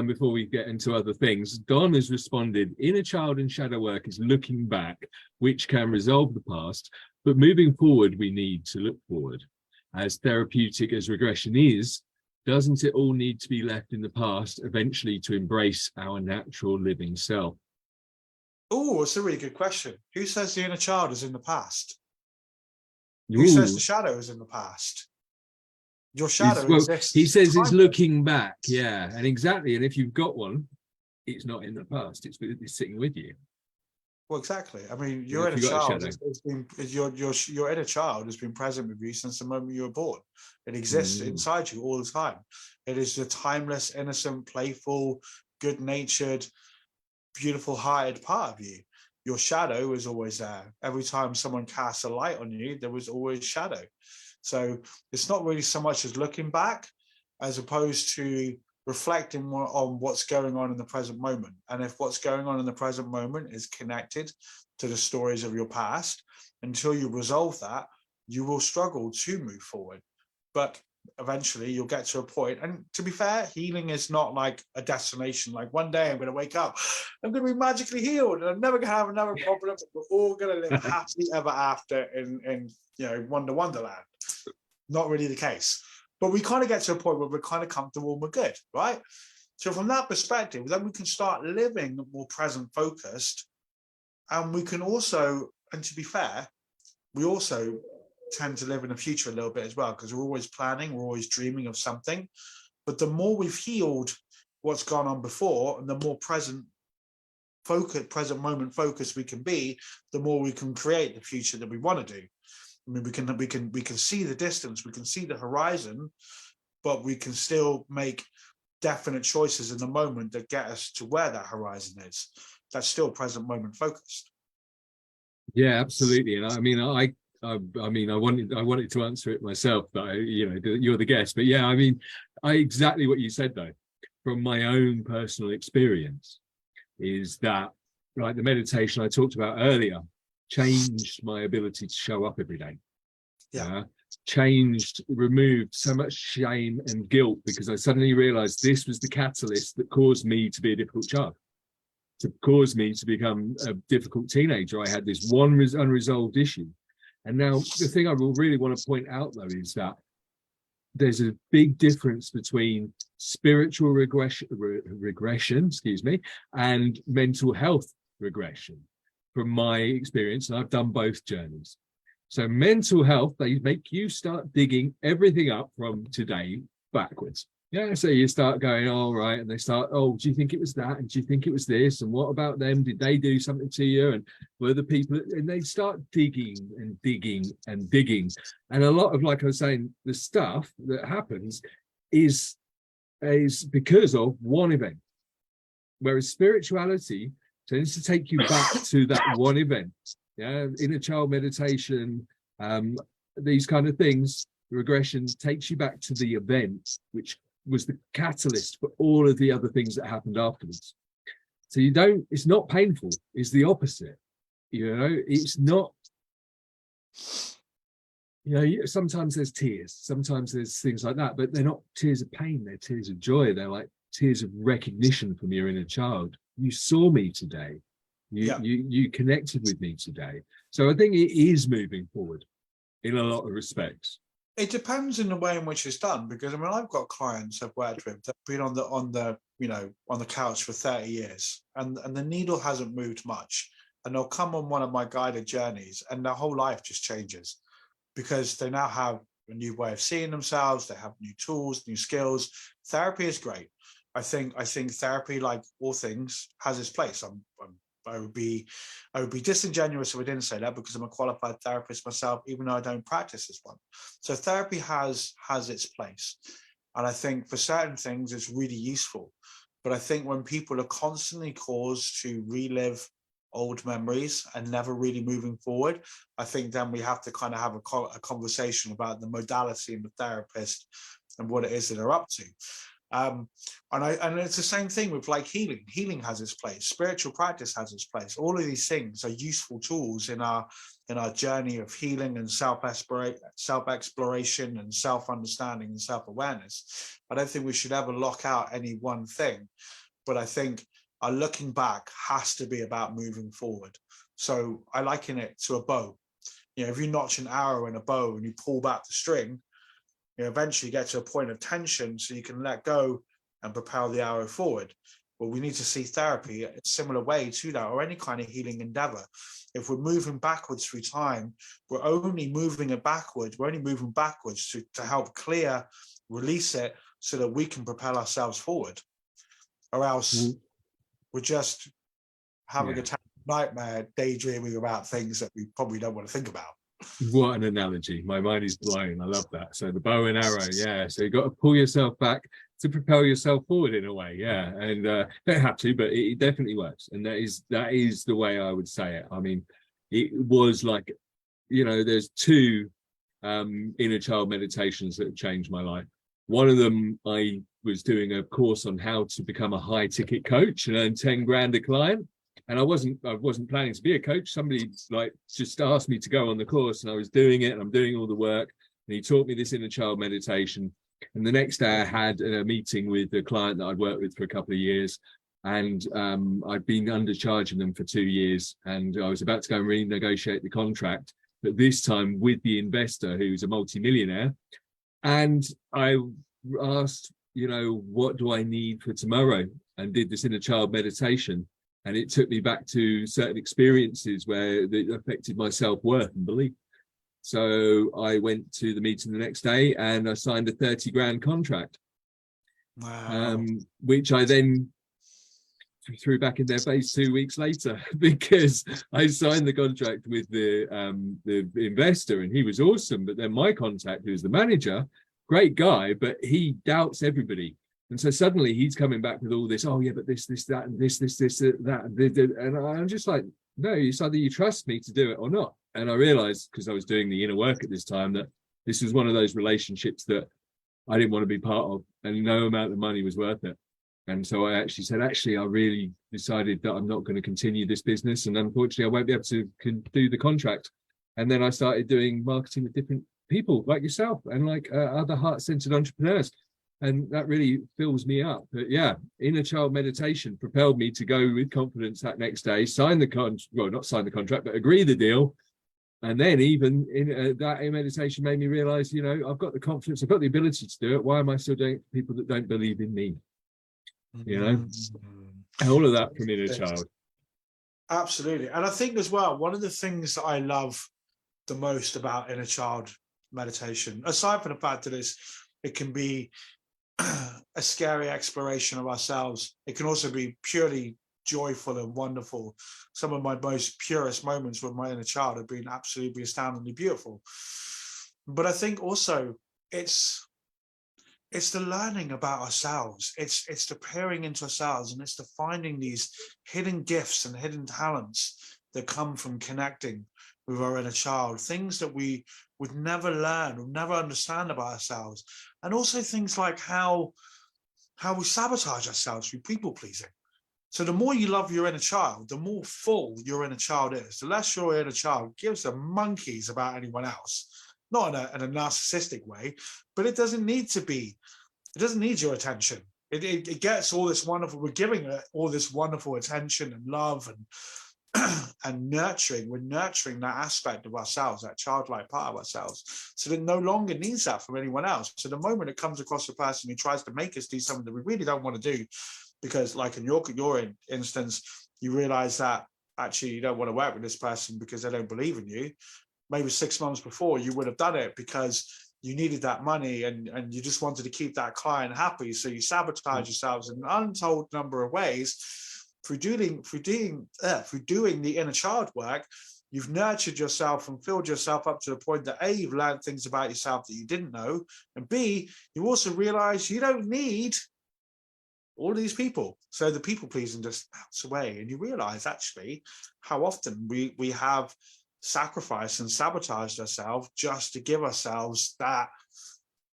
before we get into other things, Don has responded, inner child and shadow work is looking back, which can resolve the past, but moving forward we need to look forward. As therapeutic as regression is, doesn't it all need to be left in the past eventually to embrace our natural living self? Oh, it's a really good question. Who says the inner child is in the past? Who says the shadow is in the past? Your shadow exists. He says it's looking back, yeah, and exactly. And if you've got one, it's not in the past; it's sitting with you. Well, exactly. I mean, your inner child has been your inner child has been present with you since the moment you were born. It exists inside you all the time. It is the timeless, innocent, playful, good-natured, beautiful-hearted part of you. Your shadow is always there. Every time someone casts a light on you, there was always shadow. So it's not really so much as looking back, as opposed to reflecting more on what's going on in the present moment. And if what's going on in the present moment is connected to the stories of your past, until you resolve that, you will struggle to move forward. But eventually you'll get to a point. And to be fair, healing is not like a destination. Like one day I'm going to wake up, I'm going to be magically healed, and I'm never going to have another problem. We're all going to live happily ever after in Wonderland. Not really the case. But we kind of get to a point where we're kind of comfortable and we're good, right? So from that perspective, then we can start living more present focused. And we can also, and to be fair, we also tend to live in the future a little bit as well, because we're always planning, we're always dreaming of something. But the more we've healed what's gone on before, and the more present moment focused we can be, the more we can create the future that we want to do. I mean, we can see the distance, we can see the horizon, but we can still make definite choices in the moment that get us to where that horizon is. That's still present moment focused. Yeah, absolutely. And I mean, I wanted to answer it myself, but you're the guest. But yeah, I mean, exactly what you said though, from my own personal experience, is that like the meditation I talked about earlier changed my ability to show up every day. Removed so much shame and guilt, because I suddenly realized this was the catalyst that caused me to be a difficult child. to cause me to become a difficult teenager. I had this one unresolved issue. And now the thing I will really want to point out, though, is that there's a big difference between spiritual regression, and mental health regression from my experience. And I've done both journeys. So mental health, they make you start digging everything up from today backwards. Yeah, so you start going, all right, and they start, oh, do you think it was that? And do you think it was this? And what about them? Did they do something to you? And were the people, and they start digging and digging and digging. And a lot of, like I was saying, the stuff that happens is because of one event. Whereas spirituality tends to take you back to that one event. Yeah, inner child meditation, these kind of things, regression takes you back to the event, which was the catalyst for all of the other things that happened afterwards. So it's not painful, it's the opposite. It's not, sometimes there's tears, sometimes there's things like that, but they're not tears of pain, they're tears of joy. They're like tears of recognition from your inner child. You saw me today. You connected with me today. So I think it is moving forward in a lot of respects. It depends in the way in which it's done, because I mean, I've got clients I've worked with that have been on the couch for 30 years, and the needle hasn't moved much, and they'll come on one of my guided journeys, and their whole life just changes because they now have a new way of seeing themselves. They have new tools, new skills. Therapy is great. I think therapy, like all things, has its place. I would be disingenuous if I didn't say that, because I'm a qualified therapist myself, even though I don't practice as one. So therapy has its place. And I think for certain things, it's really useful. But I think when people are constantly caused to relive old memories and never really moving forward, I think then we have to kind of have a conversation about the modality and the therapist and what it is that they're up to. And it's the same thing with like healing. Healing has its place. Spiritual practice has its place. All of these things are useful tools in our journey of healing and self-exploration and self-understanding and self-awareness. I don't think we should ever lock out any one thing, but I think our looking back has to be about moving forward. So I liken it to a bow. If you notch an arrow in a bow and you pull back the string, eventually get to a point of tension so you can let go and propel the arrow forward. Well, we need to see therapy a similar way to that, or any kind of healing endeavor. If we're moving backwards through time, we're only moving backwards to help clear, release it so that we can propel ourselves forward. Or else we're just having a nightmare, daydreaming about things that we probably don't want to think about. What an analogy. My mind is blown. I love that. So the bow and arrow, yeah. So you've got to pull yourself back to propel yourself forward in a way, yeah. And don't have to, but it definitely works. And that is the way I would say it. I mean, it was like, there's two inner child meditations that have changed my life. One of them, I was doing a course on how to become a high ticket coach and earn 10 grand a client. And I wasn't planning to be a coach. Somebody just asked me to go on the course, and I was doing it, and I'm doing all the work. And he taught me this inner child meditation. And the next day I had a meeting with a client that I'd worked with for a couple of years. And I'd been undercharging them for 2 years. And I was about to go and renegotiate the contract, but this time with the investor, who's a multimillionaire. And I asked, what do I need for tomorrow? And did this inner child meditation. And it took me back to certain experiences where it affected my self-worth and belief. So I went to the meeting the next day and I signed a 30 grand contract. Wow. Which I then threw back in their face 2 weeks later, because I signed the contract with the investor, and he was awesome. But then my contact, who's the manager, great guy, but he doubts everybody. And so suddenly he's coming back with all this, oh yeah, but this, that, and this, that. And I'm just like, no, it's either you trust me to do it or not. And I realized, because I was doing the inner work at this time, that this was one of those relationships that I didn't want to be part of, and no amount of money was worth it. And so I actually said, I really decided that I'm not going to continue this business. And unfortunately, I won't be able to do the contract. And then I started doing marketing with different people like yourself and like other heart-centered entrepreneurs. And that really fills me up. But yeah, inner child meditation propelled me to go with confidence that next day, sign the not sign the contract, but agree the deal. And then even in that meditation made me realize, you know, I've got the confidence, I've got the ability to do it. Why am I still doing it for people that don't believe in me? You know, and all of that from inner child. Absolutely. And I think as well, one of the things that I love the most about inner child meditation, aside from the fact that it can be a scary exploration of ourselves, it can also be purely joyful and wonderful. Some of my most purest moments with my inner child have been absolutely astoundingly beautiful. But I think also it's the learning about ourselves. It's the peering into ourselves, and it's the finding these hidden gifts and hidden talents that come from connecting with our inner child, things that we would never learn or never understand about ourselves. And also things like how we sabotage ourselves through people pleasing. So the more you love your inner child, the more full your inner child is. The less your inner child gives the monkeys about anyone else. Not in a narcissistic way, but it doesn't need to be. It doesn't need your attention. It gets all this wonderful. We're giving it all this wonderful attention and love and nurturing. We're nurturing that aspect of ourselves, that childlike part of ourselves, so that it no longer needs that from anyone else. So the moment it comes across a person who tries to make us do something that we really don't want to do, because like in your instance, you realize that actually you don't want to work with this person because they don't believe in you. Maybe 6 months before you would have done it because you needed that money and you just wanted to keep that client happy. So you sabotage yourselves in an untold number of ways. Through doing the inner child work, you've nurtured yourself and filled yourself up to the point that A, you've learned things about yourself that you didn't know, and B, you also realize you don't need all these people. So the people pleasing just melts away, and you realize actually how often we have sacrificed and sabotaged ourselves just to give ourselves that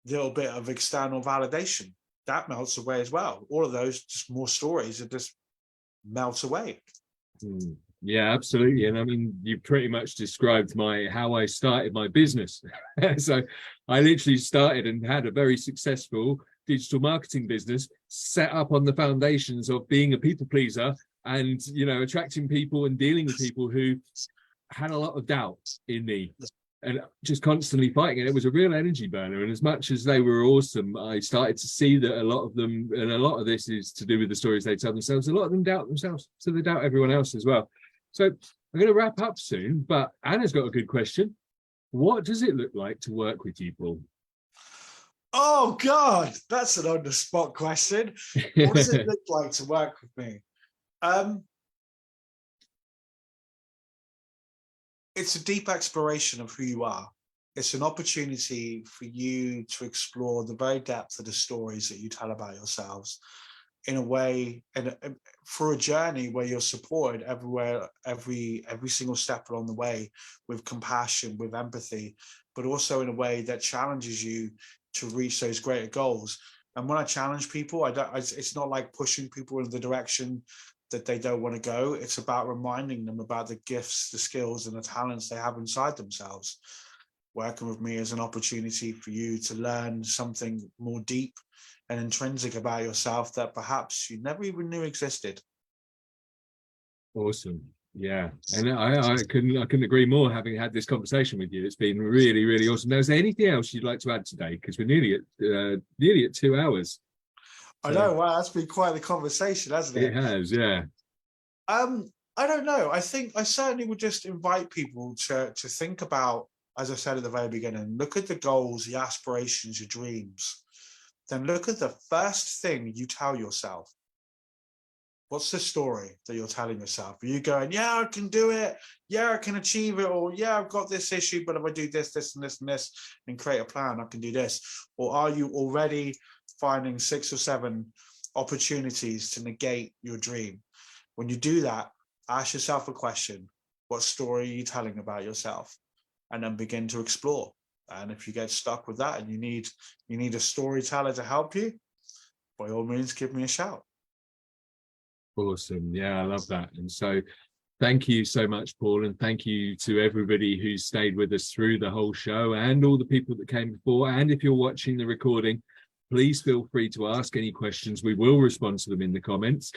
little bit of external validation. That melts away as well. All of those just more stories that just melt away. Yeah, absolutely. And I mean, you pretty much described how I started my business. So I literally started and had a very successful digital marketing business set up on the foundations of being a people pleaser and, you know, attracting people and dealing with people who had a lot of doubt in me and just constantly fighting it. It was a real energy burner. And as much as they were awesome, I started to see that a lot of them, and a lot of this is to do with the stories they tell themselves, a lot of them doubt themselves. So they doubt everyone else as well. So I'm going to wrap up soon, but Anna's got a good question. What does it look like to work with you, Paul? Oh, God, that's an on-the-spot question. What does it look like to work with me? It's a deep exploration of who you are. It's an opportunity for you to explore the very depth of the stories that you tell about yourselves in a way, and for a journey where you're supported everywhere, every single step along the way, with compassion, with empathy, but also in a way that challenges you to reach those greater goals. And when I challenge people, it's not like pushing people in the direction that they don't want to go. It's about reminding them about the gifts, the skills, and the talents they have inside themselves. Working with me is an opportunity for you to learn something more deep and intrinsic about yourself that perhaps you never even knew existed. Awesome. Yeah. And I couldn't agree more, having had this conversation with you. It's been really, really awesome. Now, is there anything else you'd like to add today? Because we're nearly at 2 hours. So, I know. Wow, that's been quite the conversation, hasn't it? It has, yeah. I don't know. I think I certainly would just invite people to think about, as I said at the very beginning, look at the goals, the aspirations, your dreams. Then look at the first thing you tell yourself. What's the story that you're telling yourself? Are you going, yeah, I can do it. Yeah, I can achieve it. Or yeah, I've got this issue, but if I do this, this, and this, and this, and create a plan, I can do this. Or are you already finding 6 or 7 opportunities to negate your dream? When you do that, ask yourself a question. What story are you telling about yourself? And then begin to explore. And if you get stuck with that and you need a storyteller to help you, by all means, give me a shout. Awesome. Yeah, I love that. And so thank you so much, Paul. And thank you to everybody who's stayed with us through the whole show and all the people that came before. And if you're watching the recording, please feel free to ask any questions. We will respond to them in the comments,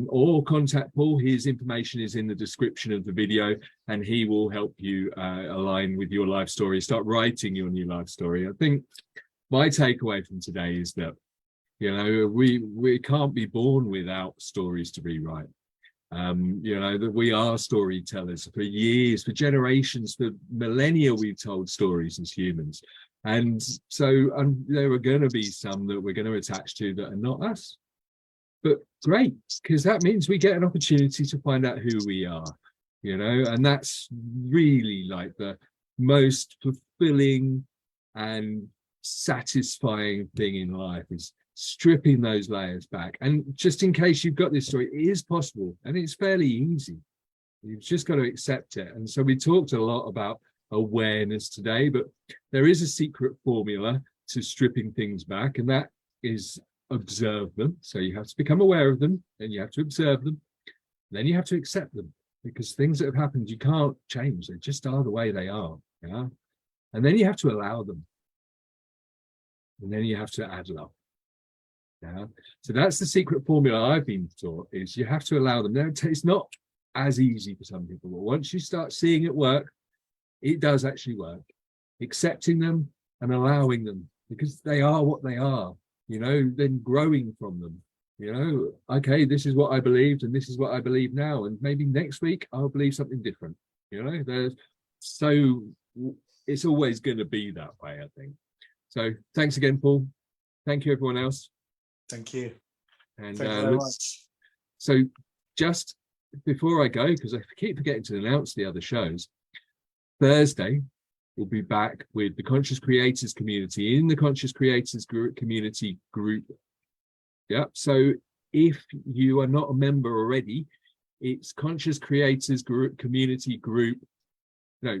or contact Paul. His information is in the description of the video, and he will help you align with your life story, start writing your new life story. I think my takeaway from today is that, you know, we can't be born without stories to rewrite. You know, that we are storytellers. For years, for generations, for millennia, we've told stories as humans. And so there are going to be some that we're going to attach to that are not us. But great, because that means we get an opportunity to find out who we are, you know, and that's really like the most fulfilling and satisfying thing in life, is stripping those layers back. And just in case you've got this story, it is possible, and it's fairly easy. You've just got to accept it. And so we talked a lot about awareness today, but there is a secret formula to stripping things back, and that is observe them. So you have to become aware of them, and you have to observe them, then you have to accept them, because things that have happened you can't change. They just are the way they are. Yeah. And then you have to allow them, and then you have to add love. Yeah. So that's the secret formula I've been taught, is you have to allow them. Now, it's not as easy for some people, but once you start seeing it work, it does actually work. Accepting them and allowing them, because they are what they are, you know, then growing from them. You know, okay, this is what I believed, and this is what I believe now, and maybe next week I'll believe something different. You know, so it's always going to be that way, I think. So thanks again, Paul. Thank you, everyone else. Thank you. And thank you very much. So just before I go, because I keep forgetting to announce the other shows, Thursday we'll be back with the Conscious Creators community in the Conscious Creators community group. Yeah, so if you are not a member already, it's Conscious Creators community group. No,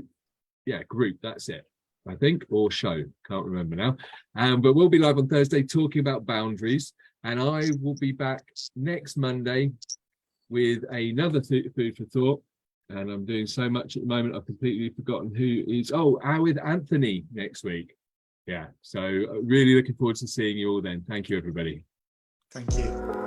yeah, group, that's it, I think, or show, can't remember now. But we'll be live on Thursday talking about boundaries, and I will be back next Monday with another food for thought. And I'm doing so much at the moment, I've completely forgotten who is. With Anthony next week. Yeah, so really looking forward to seeing you all then. Thank you, everybody. Thank you.